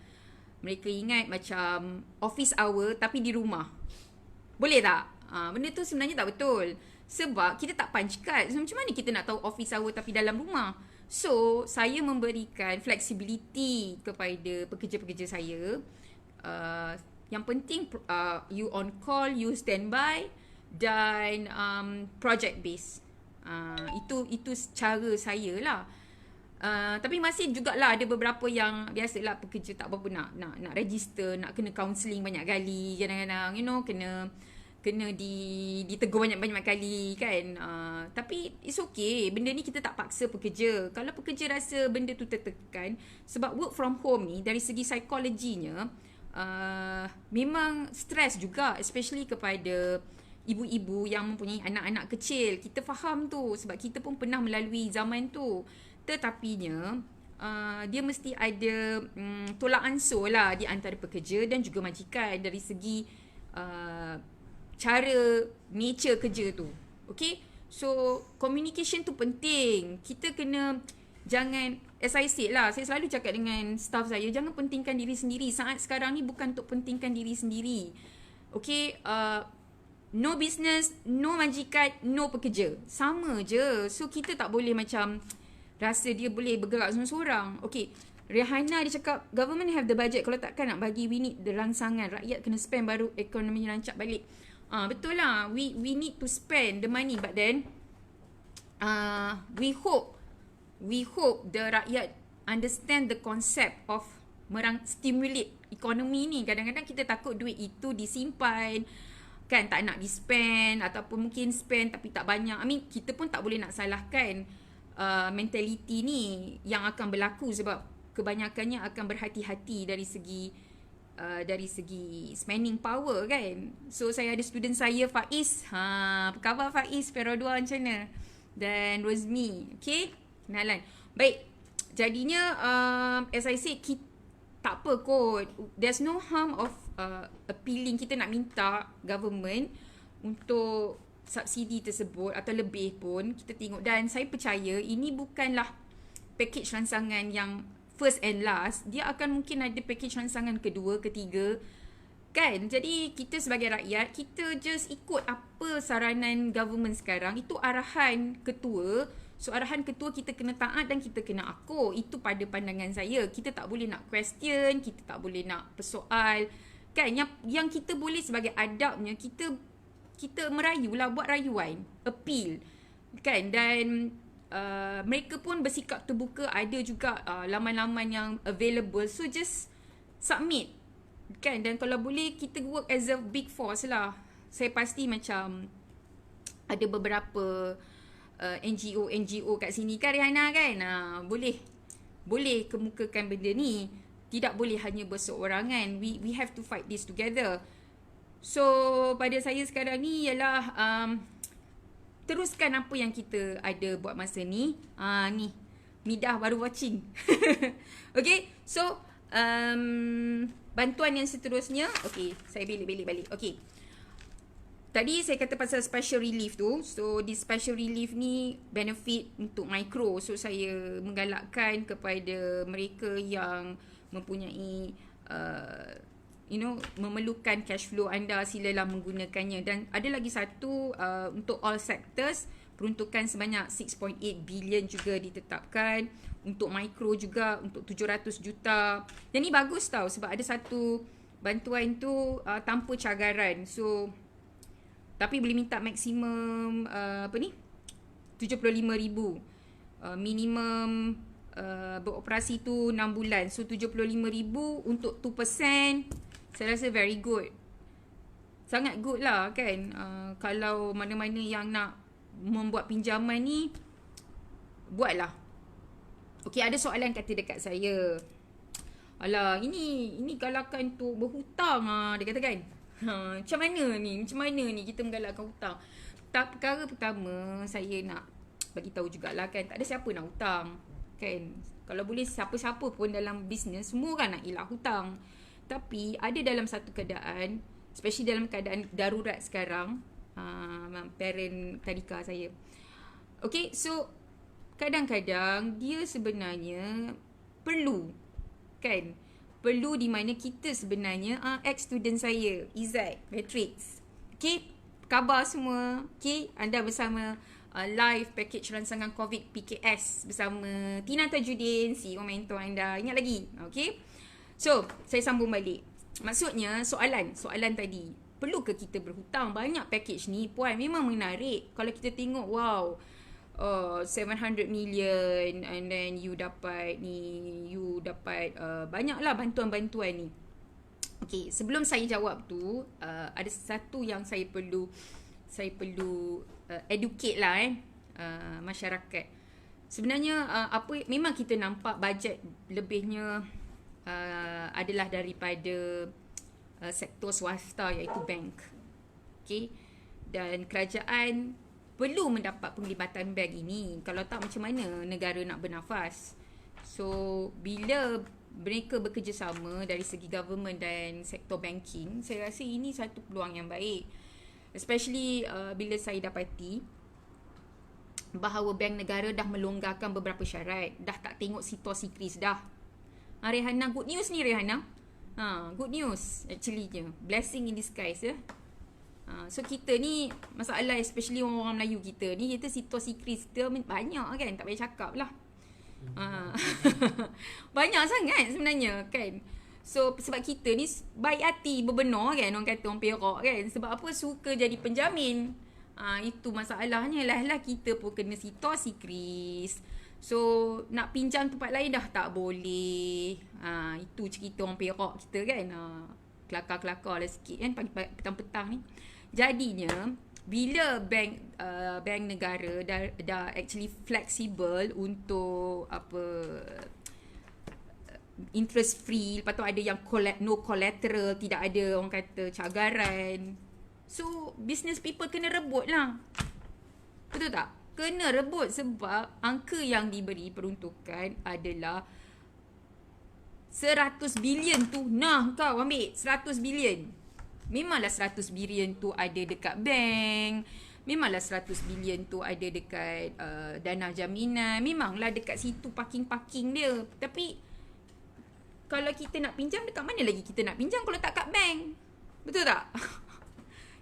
Mereka ingat macam office hour tapi di rumah. Boleh tak? Benda tu sebenarnya tak betul. Sebab kita tak punch card. So, macam mana kita nak tahu office hour tapi dalam rumah? So saya memberikan flexibility kepada pekerja-pekerja saya. Yang penting you on call, you standby, dan project base. Itu cara saya lah. Tapi masih jugalah ada beberapa yang biasalah pekerja tak berapa nak register, nak kena counselling banyak kali, kadang-kadang kena ditegur banyak-banyak kali, kan. Tapi it's okay. Benda ni kita tak paksa pekerja. Kalau pekerja rasa benda tu tertekan, sebab work from home ni dari segi psikologinya memang stres juga, especially kepada ibu-ibu yang mempunyai anak-anak kecil. Kita faham tu sebab kita pun pernah melalui zaman tu. Tetapinya dia mesti ada tolak ansur lah di antara pekerja dan juga majikan dari segi cara nature kerja tu. Okay, so communication tu penting. Kita kena, jangan, as I said lah, saya selalu cakap dengan staff saya, jangan pentingkan diri sendiri. Saat sekarang ni bukan untuk pentingkan diri sendiri. Okay, no business, no majikan, no pekerja. Sama je. So kita tak boleh macam rasa dia boleh bergerak seorang-seorang. Okay, Rihanna dia cakap government have the budget. Kalau takkan nak bagi, we need the rangsangan. Rakyat kena spend baru ekonomi rancak balik. Betul lah, we need to spend the money, but then we hope the rakyat understand the concept of stimulate ekonomi ni. Kadang-kadang kita takut duit itu disimpan, kan, tak nak di-spend ataupun mungkin spend tapi tak banyak. I mean, kita pun tak boleh nak salahkan mentality ni yang akan berlaku sebab kebanyakannya akan berhati-hati dari segi spending power kan. So saya ada student saya Faiz. Apa khabar Faiz? Perodua macam mana? Dan Rozmi. Okay, kenalan. Baik. Jadinya as I said, tak apa kot. There's no harm of appealing. Kita nak minta government untuk subsidi tersebut atau lebih pun kita tengok. Dan saya percaya ini bukanlah package rancangan yang first and last. Dia akan mungkin ada package rancangan kedua, ketiga kan. Jadi kita sebagai rakyat, kita just ikut apa saranan government sekarang. Itu arahan ketua. So arahan ketua kita kena taat dan kita kena akur. Itu pada pandangan saya. Kita tak boleh nak question, kita tak boleh nak persoal kan. Yang kita boleh sebagai adabnya, kita merayulah, buat rayuan, appeal kan. Dan mereka pun bersikap terbuka. Ada juga laman-laman yang available. So just submit kan. Dan kalau boleh kita work as a big force lah. Saya pasti macam ada beberapa NGO kat sini kan Rihanna kan. Boleh kemukakan benda ni. Tidak boleh hanya berseorangan. We have to fight this together. So pada saya sekarang ni ialah teruskan apa yang kita ada buat masa ni. Ni Midah baru watching. Okay, so bantuan yang seterusnya. Okay, saya balik. Okay, tadi saya kata pasal special relief tu. So di special relief ni benefit untuk micro. So saya menggalakkan kepada mereka yang mempunyai memerlukan cash flow anda, silalah menggunakannya. Dan ada lagi satu untuk all sectors, peruntukan sebanyak 6.8 bilion juga ditetapkan. Untuk micro juga untuk 700 juta. Dan ni bagus tau sebab ada satu bantuan tu tanpa cagaran. So tapi boleh minta maksimum 75,000. Minimum beroperasi tu 6 bulan. So 75,000 untuk 2%. Saya rasa very good. Sangat good lah kan. Kalau mana-mana yang nak membuat pinjaman ni, buatlah. Okay, ada soalan kata dekat saya. Alah, ini galakan tu berhutang dia kata kan. Macam mana ni kita menggalakkan hutang? Perkara pertama saya nak bagi tahu jugalah kan, tak ada siapa nak hutang kan. Kalau boleh siapa-siapa pun dalam bisnes semua kan nak elak hutang. Tapi ada dalam satu keadaan, especially dalam keadaan darurat sekarang, parent tadika saya. Okay, so kadang-kadang dia sebenarnya perlu kan. Perlu di mana kita sebenarnya ex-student saya, Izzat, Matrix. Okay, khabar semua. Okay, anda bersama live package rancangan COVID PKS bersama Tina Tajuddin, CEO mentor anda. Ingat lagi? Okay. So, saya sambung balik. Maksudnya, soalan tadi. Perlu ke kita berhutang? Banyak package ni, puan, memang menarik. Kalau kita tengok, wow, 700 million and then you dapat banyaklah bantuan-bantuan ni. Okay, sebelum saya jawab tu, ada satu yang saya perlu educate lah masyarakat. Sebenarnya memang kita nampak bajet lebihnya adalah daripada sektor swasta iaitu bank. Okay, dan kerajaan perlu mendapat penglibatan bank ini. Kalau tak, macam mana negara nak bernafas? So bila mereka bekerjasama dari segi government dan sektor banking, saya rasa ini satu peluang yang baik. Especially bila saya dapati bahawa bank negara dah melonggarkan beberapa syarat. Dah tak tengok situasi kris dah. Rihanna, good news ni Rihanna. Good news actually je. Blessing in disguise ya. So kita ni, masalah especially orang Melayu kita ni, kita situasi kris kita banyak kan. Tak payah cakap lah. Banyak sangat sebenarnya kan. So sebab kita ni baik hati, berbenar kan, orang kata orang Perak kan. Sebab apa? Suka jadi penjamin. Itu masalahnya lah kita pun kena situasi kris. So nak pinjam tempat lain dah tak boleh. Itu cerita orang Perak kita kan. Kelakar-kelakar lah sikit kan pagi petang-petang ni. Jadinya bila bank negara dah actually flexible untuk interest free, lepas tu ada yang no collateral, tidak ada orang kata cagaran. So business people kena rebut lah. Betul tak? Kena rebut sebab angka yang diberi peruntukan adalah 100 bilion tu. Nah, kau ambil 100 bilion. Memanglah 100 bilion tu ada dekat bank. Memanglah 100 bilion tu ada dekat dana jaminan. Memanglah dekat situ parking-parking dia. Tapi kalau kita nak pinjam, dekat mana lagi kita nak pinjam kalau tak kat bank? Betul tak?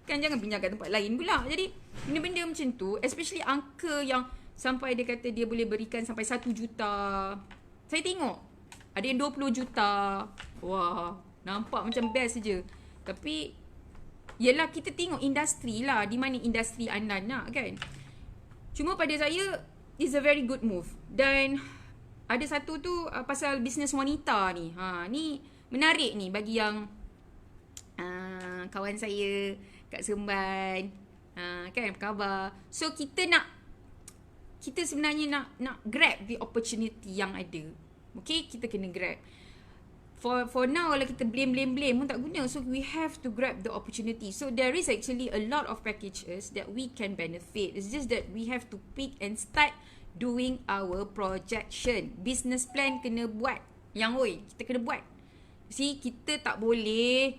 Kan jangan pinjam kat tempat lain pula. Jadi benda-benda macam tu, especially angka yang sampai dia kata dia boleh berikan sampai 1 juta. Saya tengok ada yang 20 juta. Wah, nampak macam best saja. Tapi yelah, kita tengok industri lah, di mana industri anda nak kan. Cuma pada saya is a very good move. Dan ada satu tu pasal bisnes wanita ni. Ni menarik ni bagi yang kawan saya Kak Semban, kan, apa khabar. So kita sebenarnya nak grab the opportunity yang ada. Okay, kita kena grab. For now, kalau kita blame pun tak guna. So we have to grab the opportunity. So there is actually a lot of packages that we can benefit. It's just that we have to pick and start doing our projection. Business plan kena buat. Kita kena buat. See, kita tak boleh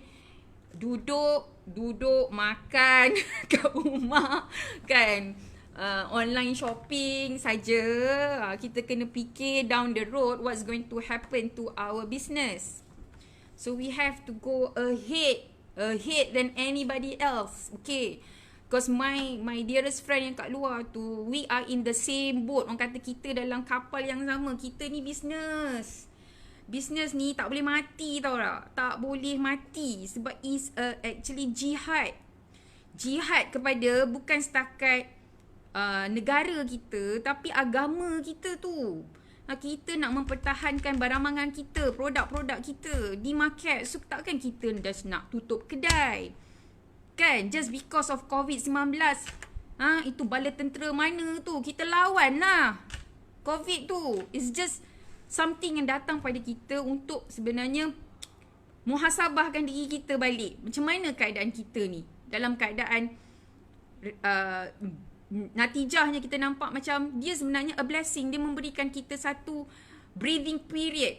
duduk makan kat rumah kan, online shopping saja. Kita kena fikir down the road what's going to happen to our business. So we have to go ahead than anybody else. Okay, because my dearest friend yang kat luar tu, we are in the same boat. Orang kata kita dalam kapal yang sama. Kita ni Business ni tak boleh mati, tau tak? Tak boleh mati sebab is actually jihad. Jihad kepada bukan setakat negara kita, tapi agama kita tu. Kita nak mempertahankan barangan kita, produk-produk kita di market. So takkan kita just nak tutup kedai kan, just because of COVID-19. Itu bala tentera mana tu, kita lawan lah. COVID tu is just something yang datang pada kita untuk sebenarnya muhasabahkan diri kita balik. Macam mana keadaan kita ni? Dalam keadaan natijahnya kita nampak macam dia sebenarnya a blessing. Dia memberikan kita satu breathing period.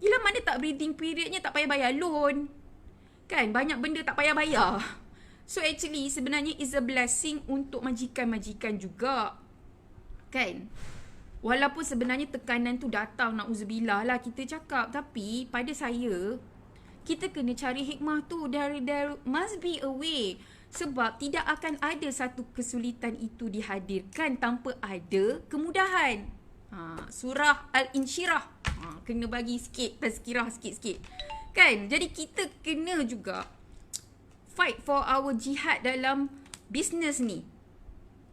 Yelah, mana tak breathing periodnya, tak payah bayar loan. Kan, banyak benda tak payah bayar. So actually sebenarnya is a blessing untuk majikan-majikan juga. Kan? Walaupun sebenarnya tekanan tu datang, na'udzubillah lah kita cakap. Tapi pada saya, kita kena cari hikmah tu. There must be a way. Sebab tidak akan ada satu kesulitan itu dihadirkan tanpa ada kemudahan. Surah Al-Insyirah. Kena bagi sikit, tazkirah sikit-sikit. Kan? Jadi kita kena juga fight for our jihad dalam bisnes ni.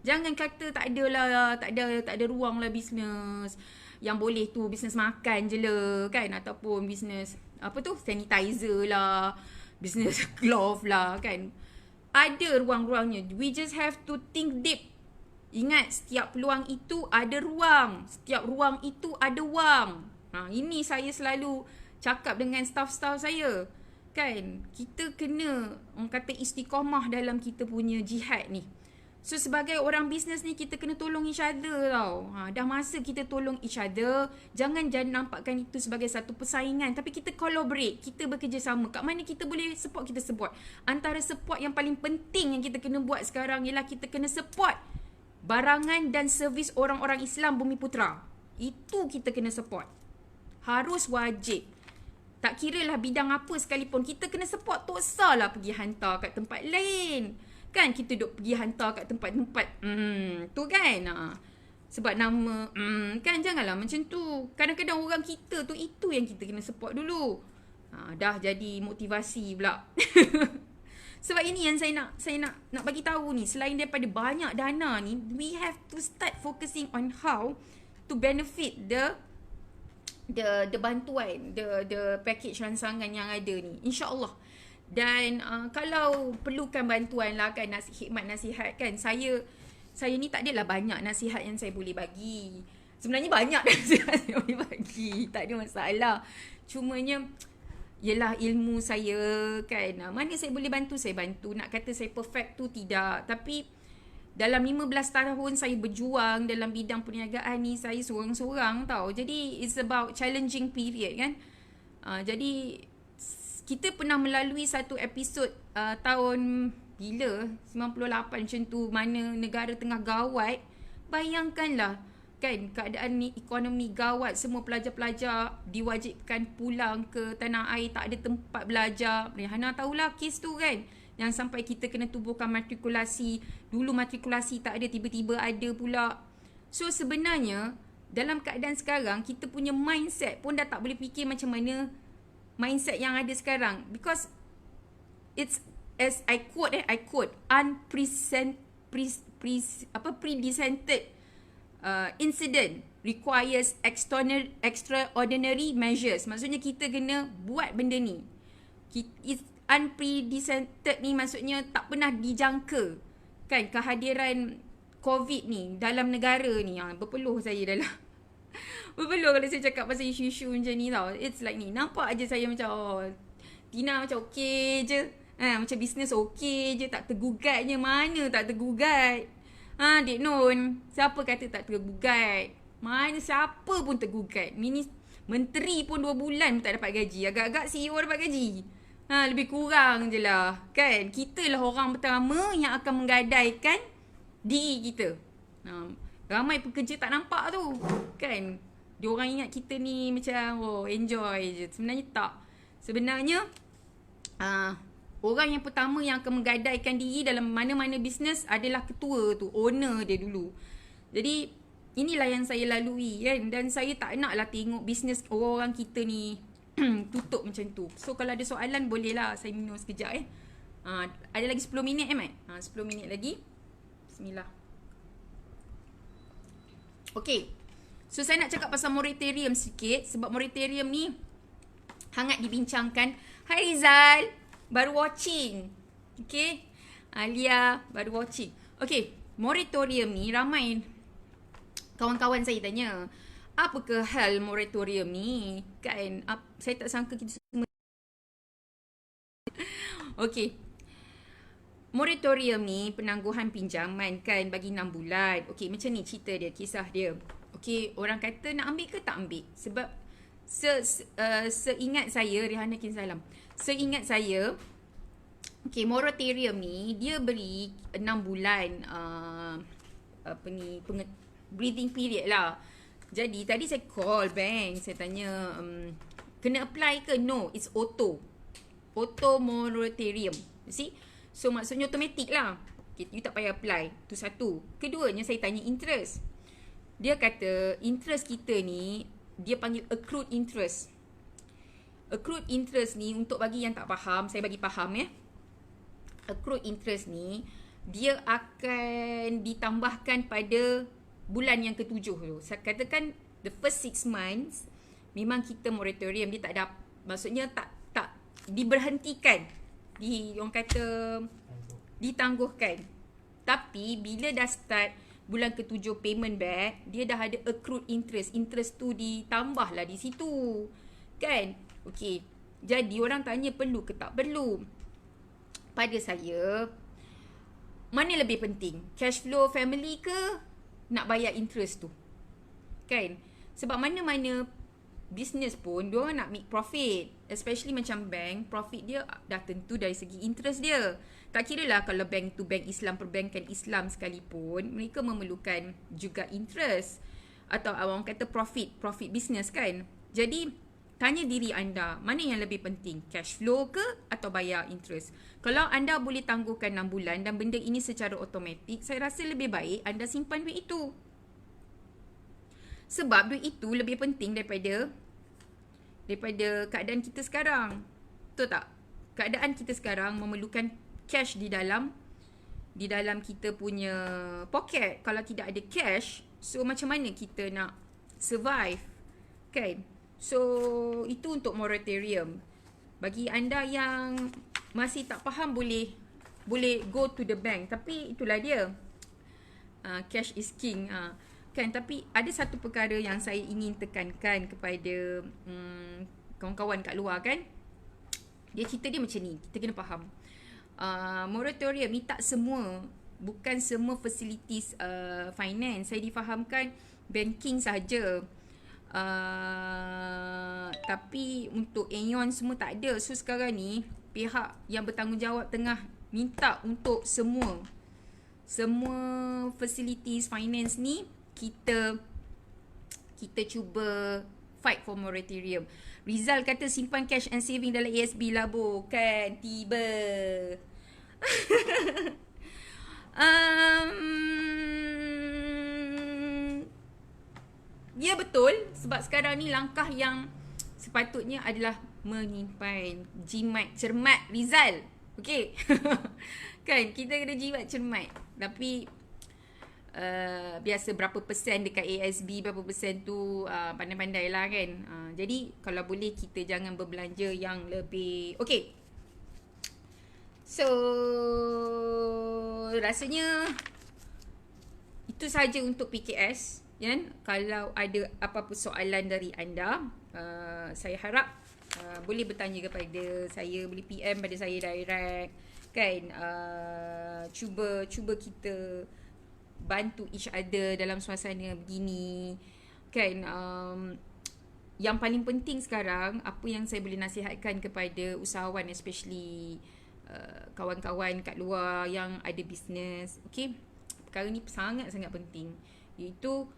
Jangan kata tak ada ruang lah bisnes. Yang boleh tu bisnes makan je lah kan, ataupun bisnes sanitizer lah, bisnes glove lah kan. Ada ruang-ruangnya. We just have to think deep. Ingat, setiap peluang itu ada ruang. Setiap ruang itu ada wang. Ini saya selalu cakap dengan staff-staff saya. Kan, kita kena orang kata istiqamah dalam kita punya jihad ni. So sebagai orang bisnes ni, kita kena tolong each other tau. Dah masa kita tolong each other. Jangan nampakkan itu sebagai satu persaingan, tapi kita collaborate, kita bekerjasama. Kat mana kita boleh support, kita support. Antara support yang paling penting yang kita kena buat sekarang ialah kita kena support barangan dan servis orang-orang Islam Bumi Putra. Itu kita kena support. Harus wajib. Tak kira lah bidang apa sekalipun, kita kena support. Tak usahlah pergi hantar kat tempat lain. Kan kita duk pergi hantar kat tempat-tempat tu kan. Sebab nama kan, janganlah macam tu. Kadang-kadang orang kita tu, itu yang kita kena support dulu. Dah jadi motivasi pula. Sebab ini yang saya nak bagi tahu ni. Selain daripada banyak dana ni, we have to start focusing on how to benefit the bantuan, the package ransangan yang ada ni. InsyaAllah Dan kalau perlukan bantuan lah kan, hikmat nasihat kan, saya ni tak adalah banyak nasihat yang saya boleh bagi. Sebenarnya banyak nasihat saya boleh bagi, tak ada masalah. Cumanya yelah ilmu saya kan, mana saya boleh bantu, saya bantu. Nak kata saya perfect tu tidak, tapi dalam 15 tahun saya berjuang dalam bidang perniagaan ni, saya seorang-seorang tau. Jadi it's about challenging period kan. Jadi kita pernah melalui satu episod tahun bila 98 macam tu, mana negara tengah gawat. Bayangkanlah kan, keadaan ni ekonomi gawat, semua pelajar-pelajar diwajibkan pulang ke tanah air, tak ada tempat belajar. Hana tahulah kes tu kan, yang sampai kita kena tubuhkan matrikulasi. Dulu matrikulasi tak ada, tiba-tiba ada pula. So sebenarnya dalam keadaan sekarang, kita punya mindset pun dah tak boleh fikir macam mana mindset yang ada sekarang. Because it's, as I quote unprecedented incident requires extraordinary measures. Maksudnya kita kena buat benda ni. It's unprecedented ni maksudnya tak pernah dijangka kan, kehadiran COVID ni dalam negara ni. Berpeluh saya dalam berpeluh kalau saya cakap pasal isu-isu macam ni tau. It's like ni, nampak aje saya macam Tina macam okey je, macam bisnes okey je, tak tergugatnya. Mana tak tergugat? Dek Nun, siapa kata tak tergugat? Mana siapa pun tergugat. Menteri pun 2 bulan pun tak dapat gaji. Agak-agak CEO dapat gaji. Lebih kurang je lah kan. Kita lah orang pertama yang akan menggadaikan diri kita. Ramai pekerja tak nampak tu kan. Diorang ingat kita ni macam enjoy je. Sebenarnya tak. Sebenarnya orang yang pertama yang akan menggadaikan diri dalam mana-mana bisnes adalah ketua tu, owner dia dulu. Jadi inilah yang saya lalui kan. Dan saya tak naklah tengok bisnes orang-orang kita ni tutup macam tu. So kalau ada soalan boleh lah saya minum sekejap ada lagi 10 minit Mat? 10 minit lagi. Bismillah. Okay, so saya nak cakap pasal moratorium sikit. Sebab moratorium ni hangat dibincangkan. Hai Rizal, baru watching. Okay, Alia baru watching. Okay, moratorium ni ramai kawan-kawan saya tanya, apakah hal moratorium ni kan? Saya tak sangka kita semua. Okay, moratorium ni penangguhan pinjaman kan, bagi 6 bulan. Okay, macam ni cerita dia, kisah dia. Okay, orang kata nak ambil ke tak ambil? Sebab seingat saya, Rihana Kinsalam, seingat saya, okay, moratorium ni dia beri 6 bulan breathing period lah. Jadi tadi saya call bank, saya tanya kena apply ke? No, it's auto moratorium. You see? So maksudnya automatic lah. You tak payah apply. Tu satu. Keduanya saya tanya interest. Dia kata interest kita ni dia panggil accrued interest. Accrued interest ni, untuk bagi yang tak faham, saya bagi faham ya. Accrued interest ni dia akan ditambahkan pada bulan yang ke-7 tu. Saya katakan the first 6 months memang kita moratorium, dia tak ada, maksudnya tak diberhentikan, orang kata ditangguhkan. Tapi bila dah start bulan ke-7 payment back, dia dah ada accrued interest. Interest tu ditambah lah di situ kan. Okey, jadi orang tanya perlu ke tak perlu. Pada saya, mana lebih penting, cash flow family ke nak bayar interest tu kan? Sebab mana-mana business pun diorang nak make profit. Especially macam bank, profit dia dah tentu dari segi interest dia. Tak kira lah kalau bank tu bank Islam, perbankan Islam sekalipun, mereka memerlukan juga interest. Atau orang kata profit business kan. Jadi tanya diri anda, mana yang lebih penting, cash flow ke atau bayar interest? Kalau anda boleh tangguhkan 6 bulan dan benda ini secara automatik, saya rasa lebih baik anda simpan duit itu. Sebab duit itu lebih penting daripada keadaan kita sekarang. Betul tak? Keadaan kita sekarang memerlukan cash di dalam kita punya poket. Kalau tidak ada cash, so macam mana kita nak survive? Kan? So itu untuk moratorium. Bagi anda yang masih tak faham, boleh go to the bank. Tapi itulah dia, cash is king. Kan, tapi ada satu perkara yang saya ingin tekankan kepada kawan-kawan kat luar kan. Dia cerita dia macam ni, kita kena faham. Moratorium ni tak semua, bukan semua facilities finance. Saya difahamkan banking sahaja. Tapi untuk Aeon semua tak ada. So sekarang ni pihak yang bertanggungjawab tengah minta untuk semua facilities finance ni kita cuba fight for moratorium. Rizal kata simpan cash and saving dalam ASB lah kan, tiba. Ya betul, sebab sekarang ni langkah yang sepatutnya adalah menyimpan, jimat, cermat Rizal. Okey. Kan, kita kena jimat, cermat. Tapi biasa berapa persen dekat ASB, berapa persen tu pandai-pandai lah kan. Jadi kalau boleh kita jangan berbelanja yang lebih. Okey. So rasanya itu saja untuk PKS. Kan? Kalau ada apa-apa soalan dari anda, saya harap boleh bertanya kepada saya, boleh PM pada saya direct kan. Cuba kita bantu each other dalam suasana begini kan. Yang paling penting sekarang, apa yang saya boleh nasihatkan kepada usahawan, especially kawan-kawan kat luar yang ada bisnes, okey, perkara ni sangat-sangat penting, iaitu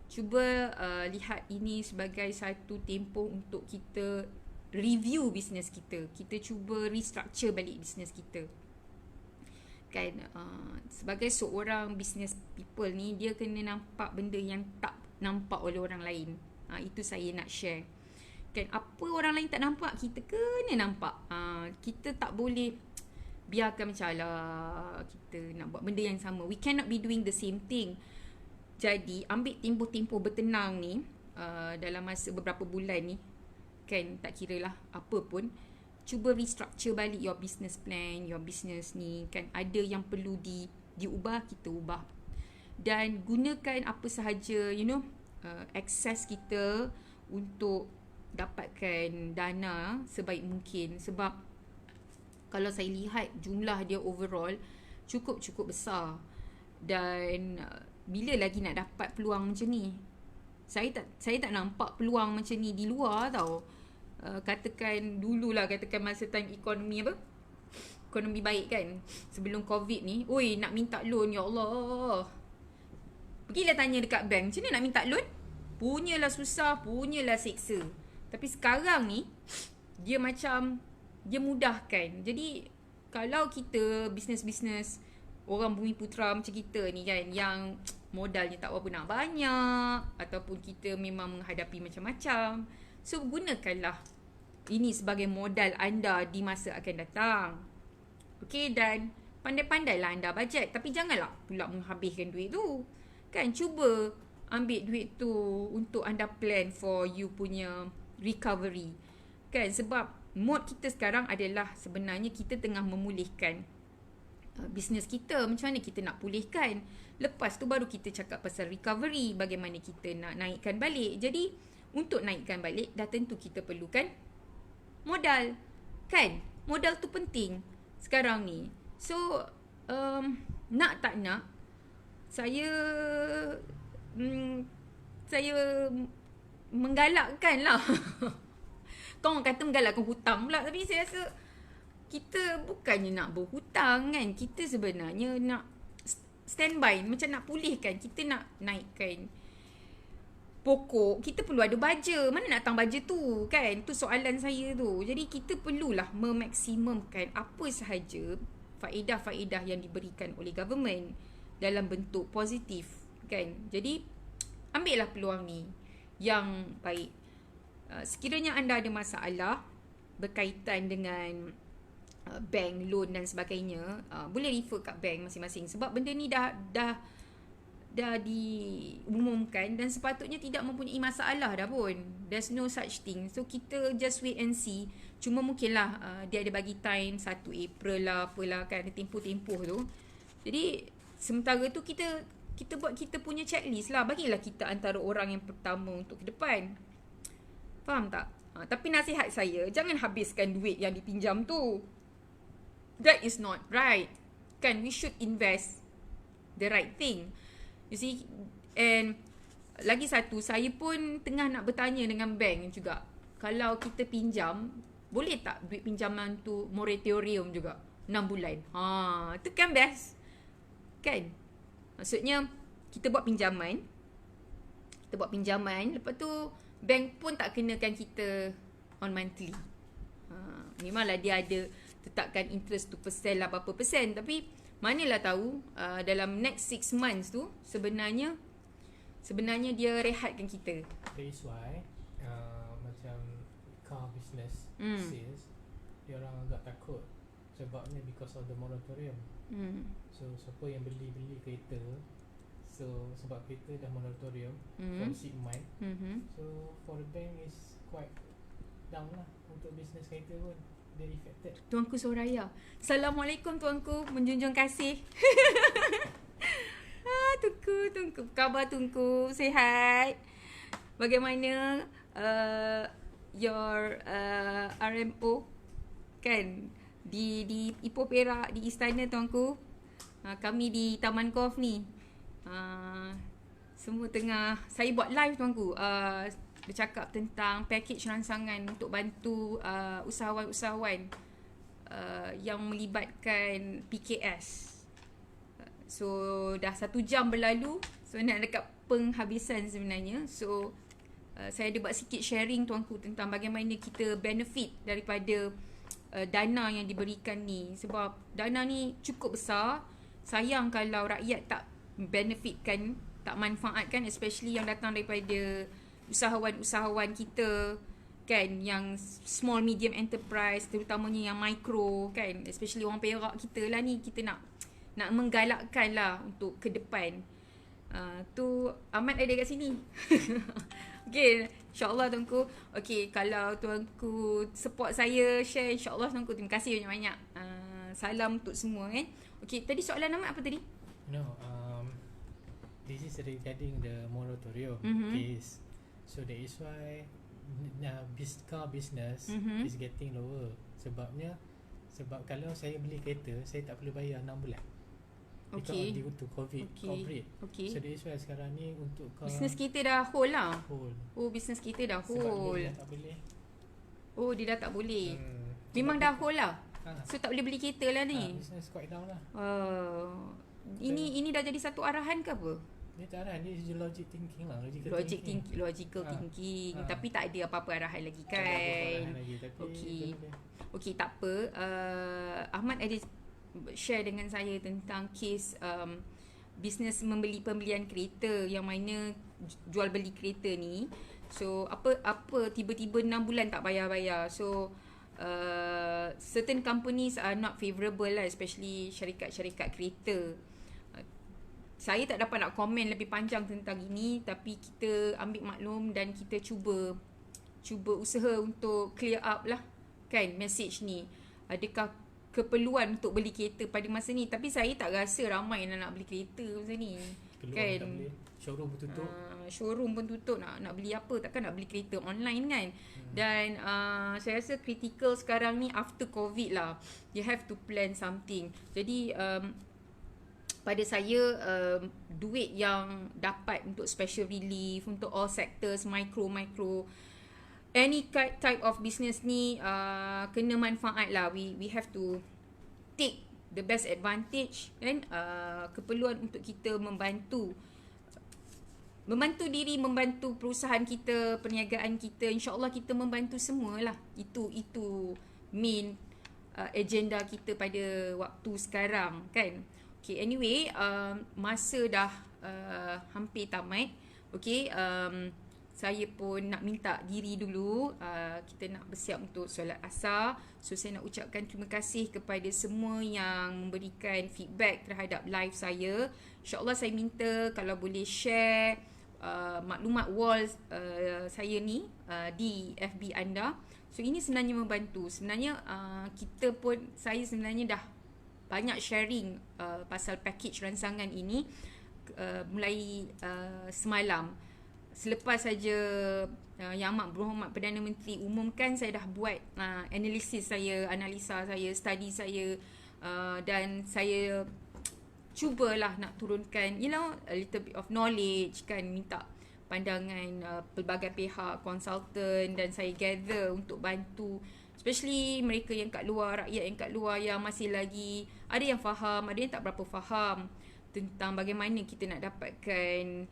cuba lihat ini sebagai satu tempoh untuk kita review bisnes kita. Kita cuba restructure balik bisnes kita kan. Sebagai seorang business people ni, dia kena nampak benda yang tak nampak oleh orang lain. Itu saya nak share kan. Apa orang lain tak nampak, kita kena nampak. Kita tak boleh biarkan macam alah, kita nak buat benda yang sama. We cannot be doing the same thing. Jadi ambil tempoh-tempoh bertenang ni, dalam masa beberapa bulan ni kan, tak kira lah apa pun, cuba restructure balik your business plan, your business ni kan. Ada yang perlu diubah, kita ubah. Dan gunakan apa sahaja, access kita untuk dapatkan dana sebaik mungkin. Sebab kalau saya lihat jumlah dia overall cukup besar. Dan bila lagi nak dapat peluang macam ni? Saya tak nampak peluang macam ni di luar tau. Katakan dululah, katakan masa time ekonomi baik kan, sebelum COVID ni, oi, nak minta loan, ya Allah, pergilah tanya dekat bank, macam mana nak minta loan? Punyalah susah, punyalah seksa. Tapi sekarang ni dia macam, dia mudahkan. Jadi kalau kita bisnes orang Bumi Putra macam kita ni kan, yang modalnya tak berapa nak banyak, ataupun kita memang menghadapi macam-macam, so gunakanlah ini sebagai modal anda di masa akan datang. Okey, dan pandai-pandailah anda bajet. Tapi janganlah pula menghabiskan duit tu kan. Cuba ambil duit tu untuk anda plan for you punya recovery kan. Sebab mode kita sekarang adalah sebenarnya kita tengah memulihkan bisnes kita. Macam mana kita nak pulihkan, lepas tu baru kita cakap pasal recovery, bagaimana kita nak naikkan balik. Jadi untuk naikkan balik, dah tentu kita perlukan modal kan. Modal tu penting sekarang ni. So nak tak nak, saya menggalakkan lah. Kau orang kata menggalakkan hutang pula, tapi saya rasa kita bukannya nak berhutang kan. Kita sebenarnya nak standby, macam nak pulihkan. Kita nak naikkan pokok, kita perlu ada baja. Mana nak datang baja tu kan? Tu soalan saya tu. Jadi kita perlulah memaksimumkan apa sahaja faedah-faedah yang diberikan oleh government dalam bentuk positif kan. Jadi ambillah peluang ni yang baik. Sekiranya anda ada masalah berkaitan dengan bank, loan dan sebagainya, boleh refer kat bank masing-masing. Sebab benda ni dah dah diumumkan dan sepatutnya tidak mempunyai masalah dah pun. There's no such thing. So kita just wait and see. Cuma mungkinlah dia ada bagi time 1 April lah apalah kan, tempoh-tempoh tu. Jadi sementara tu kita buat kita punya checklist lah. Bagilah kita antara orang yang pertama untuk ke depan. Faham tak? Tapi nasihat saya, jangan habiskan duit yang dipinjam tu. That is not right. Kan, we should invest the right thing. You see, and lagi satu, saya pun tengah nak bertanya dengan bank juga. Kalau kita pinjam, boleh tak duit pinjaman tu moratorium juga 6 bulan? Tu kan best. Kan? Maksudnya kita buat pinjaman, lepas tu bank pun tak kenakan kita on monthly. Memanglah dia ada tetapkan interest 2% lah, berapa persen, tapi manalah tahu dalam next 6 months tu sebenarnya dia rehatkan kita. That is why macam car business sales, dia orang agak takut sebabnya because of the moratorium. So siapa yang beli kereta, so sebab kereta dah moratorium for 6 months, so for the bank is quite down lah untuk business kereta pun. Dia affected. Tuanku Soraya. Assalamualaikum tuanku, menjunjung kasih. Tunku. Khabar tunku, sihat? Bagaimana your RMO kan di Ipoh Perak, di istana tuanku? Kami di Taman Golf ni. Semua tengah saya buat live tuanku. Bercakap tentang package rangsangan untuk bantu usahawan-usahawan yang melibatkan PKS. So dah 1 jam berlalu. So nak dekat penghabisan sebenarnya. So saya ada buat sikit sharing tuanku tentang bagaimana kita benefit daripada dana yang diberikan ni. Sebab dana ni cukup besar. Sayang kalau rakyat tak benefitkan, tak manfaatkan, especially yang datang daripada usahawan-usahawan kita kan, yang small medium enterprise, terutamanya yang micro kan, especially orang Perak kita lah ni, kita nak menggalakkan lah untuk ke depan. Tu Ahmad ada kat sini. Okay, insyaAllah tuanku. Okay, kalau tuanku support saya, share, insyaAllah tuanku, terima kasih banyak-banyak. Salam untuk semua kan. Okay, tadi soalan Ahmad apa tadi? No, this is regarding the moratorium case. So that is why car business is getting lower. Sebab kalau saya beli kereta, saya tak perlu bayar 6 bulan. Okay. Because due to COVID. Okay. So that is why sekarang ni untuk car business kita dah hold lah. Oh, business kita dah sebab hold. dia dah tak boleh. Oh, dia dah tak boleh. Memang dah hold lah. So tak boleh beli kereta lah ni. Business quite down lah. Ini dah jadi satu arahan ke apa? Dia tak arahan, dia is logic thinking lah. Logical thinking. Tapi tak ada apa-apa arahan lagi kan. Tak ada arahan lagi, tapi Okay, tak apa. Ahmad ada share dengan saya tentang kes bisnes pembelian kereta, yang mana jual beli kereta ni. So apa tiba-tiba 6 bulan tak bayar. So certain companies are not favourable lah, especially syarikat-syarikat kereta. Saya tak dapat nak komen lebih panjang tentang ini, tapi kita ambil maklum dan kita cuba usaha untuk clear up lah kan message ni. Adakah keperluan untuk beli kereta pada masa ni? Tapi saya tak rasa ramai yang nak beli kereta masa ni. Kan? Showroom pun tutup. Showroom pun tutup, nak beli apa? Takkan nak beli kereta online kan? Dan saya rasa critical sekarang ni after COVID lah. You have to plan something. Jadi pada saya duit yang dapat untuk special relief untuk all sectors, micro any type of business ni kena manfaat lah. We have to take the best advantage kan, keperluan untuk kita membantu diri, membantu perusahaan kita, perniagaan kita. InsyaAllah kita membantu semualah. Itu main agenda kita pada waktu sekarang kan. Okay, anyway, masa dah hampir tamat. Okay, saya pun nak minta diri dulu. Kita nak bersiap untuk solat asar. So, saya nak ucapkan terima kasih kepada semua yang memberikan feedback terhadap live saya. InsyaAllah saya minta kalau boleh share maklumat wall saya ni di FB anda. So ini sebenarnya membantu. Sebenarnya saya sebenarnya dah banyak sharing pasal package rancangan ini mulai semalam. Selepas saja Yang Amat Berhormat Perdana Menteri umumkan, saya dah buat analisa saya, study saya, dan saya cubalah nak turunkan a little bit of knowledge kan, minta pandangan pelbagai pihak, konsultan, dan saya gather untuk bantu especially mereka yang kat luar, rakyat yang kat luar yang masih lagi ada yang faham, ada yang tak berapa faham tentang bagaimana kita nak dapatkan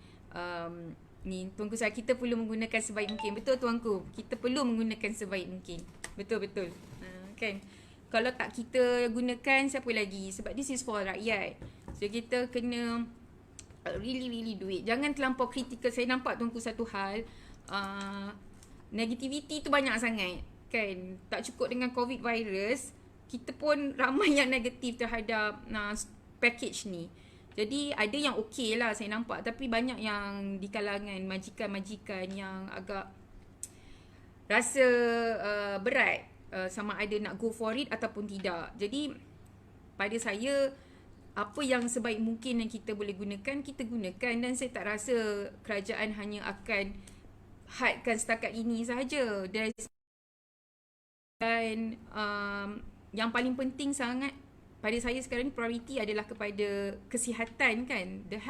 ni. Tuanku saya, kita perlu menggunakan sebaik mungkin. Betul tuanku, kita perlu menggunakan sebaik mungkin. Betul kan. Kalau tak kita gunakan, siapa lagi? Sebab this is for rakyat. So kita kena really do it. Jangan terlampau kritikal. Saya nampak tuanku satu hal, negativity tu banyak sangat kan. Tak cukup dengan COVID virus, kita pun ramai yang negatif terhadap package ni. Jadi ada yang okey lah saya nampak, tapi banyak yang di kalangan majikan-majikan yang agak rasa berat sama ada nak go for it ataupun tidak. Jadi pada saya, apa yang sebaik mungkin yang kita boleh gunakan, kita gunakan. Dan saya tak rasa kerajaan hanya akan hadkan setakat ini sahaja. Dan yang paling penting sangat pada saya sekarang ni, priority adalah kepada kesihatan kan, the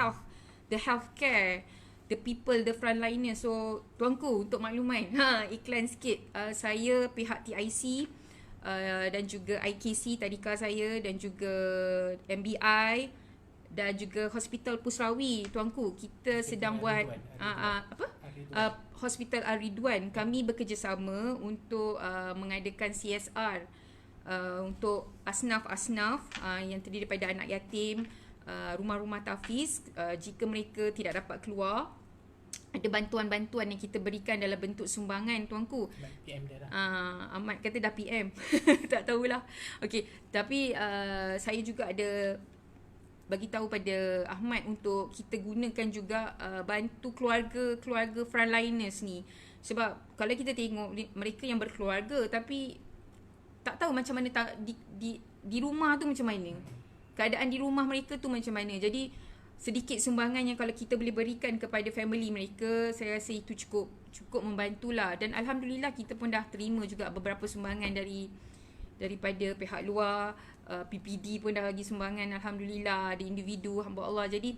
healthcare, the people, the frontliners. So tuanku, untuk makluman, iklan sikit, saya pihak TIC dan juga IKC tadika saya, dan juga MBI dan juga Hospital Pusrawi. Tuanku, kita sedang buat Hospital Al-Ridwan. Kami bekerjasama untuk mengadakan CSR untuk asnaf-asnaf yang terdiri daripada anak yatim, rumah-rumah tahfiz. Jika mereka tidak dapat keluar, ada bantuan-bantuan yang kita berikan dalam bentuk sumbangan tuanku. PM dia dah. Ahmad kata dah PM. Tak tahulah. Okey, tapi saya juga ada bagi tahu pada Ahmad untuk kita gunakan juga bantu keluarga frontliners ni. Sebab kalau kita tengok mereka yang berkeluarga tapi tak tahu macam mana di rumah tu macam mana. Keadaan di rumah mereka tu macam mana. Jadi sedikit sumbangan yang kalau kita boleh berikan kepada family mereka, saya rasa itu cukup membantulah. Dan alhamdulillah kita pun dah terima juga beberapa sumbangan daripada pihak luar. PPD pun dah bagi sumbangan, alhamdulillah, ada individu hamba Allah. Jadi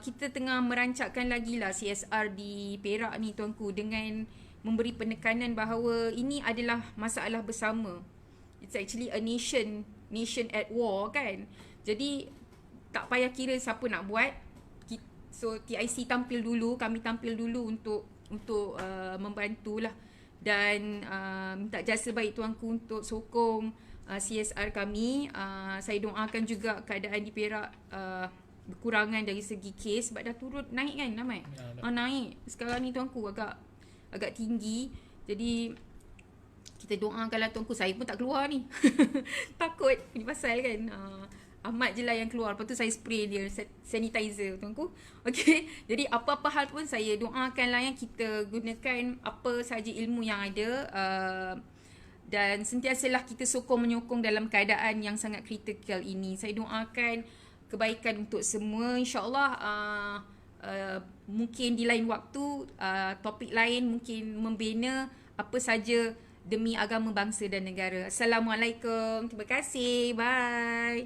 kita tengah merancangkan lagi lah CSR di Perak ni tuanku, dengan memberi penekanan bahawa ini adalah masalah bersama. It's actually a nation at war kan. Jadi tak payah kira siapa nak buat. So TIC tampil dulu, kami tampil dulu untuk membantulah. Dan minta jasa baik tuanku untuk sokong CSR kami. Saya doakan juga keadaan di Perak berkurangan dari segi kes, sebab dah turut naik kan Ahmad? Naik. Sekarang ni tuanku agak tinggi. Jadi kita doakanlah tuanku. Saya pun tak keluar ni. Takut ni pasal kan. Ahmad je lah yang keluar. Lepas tu saya spray dia sanitizer tuanku. Okay. Jadi apa-apa hal pun saya doakanlah yang kita gunakan apa sahaja ilmu yang ada. Dan sentiasalah kita menyokong dalam keadaan yang sangat kritikal ini. Saya doakan kebaikan untuk semua. InsyaAllah mungkin di lain waktu topik lain mungkin membina apa saja demi agama, bangsa dan negara. Assalamualaikum. Terima kasih. Bye.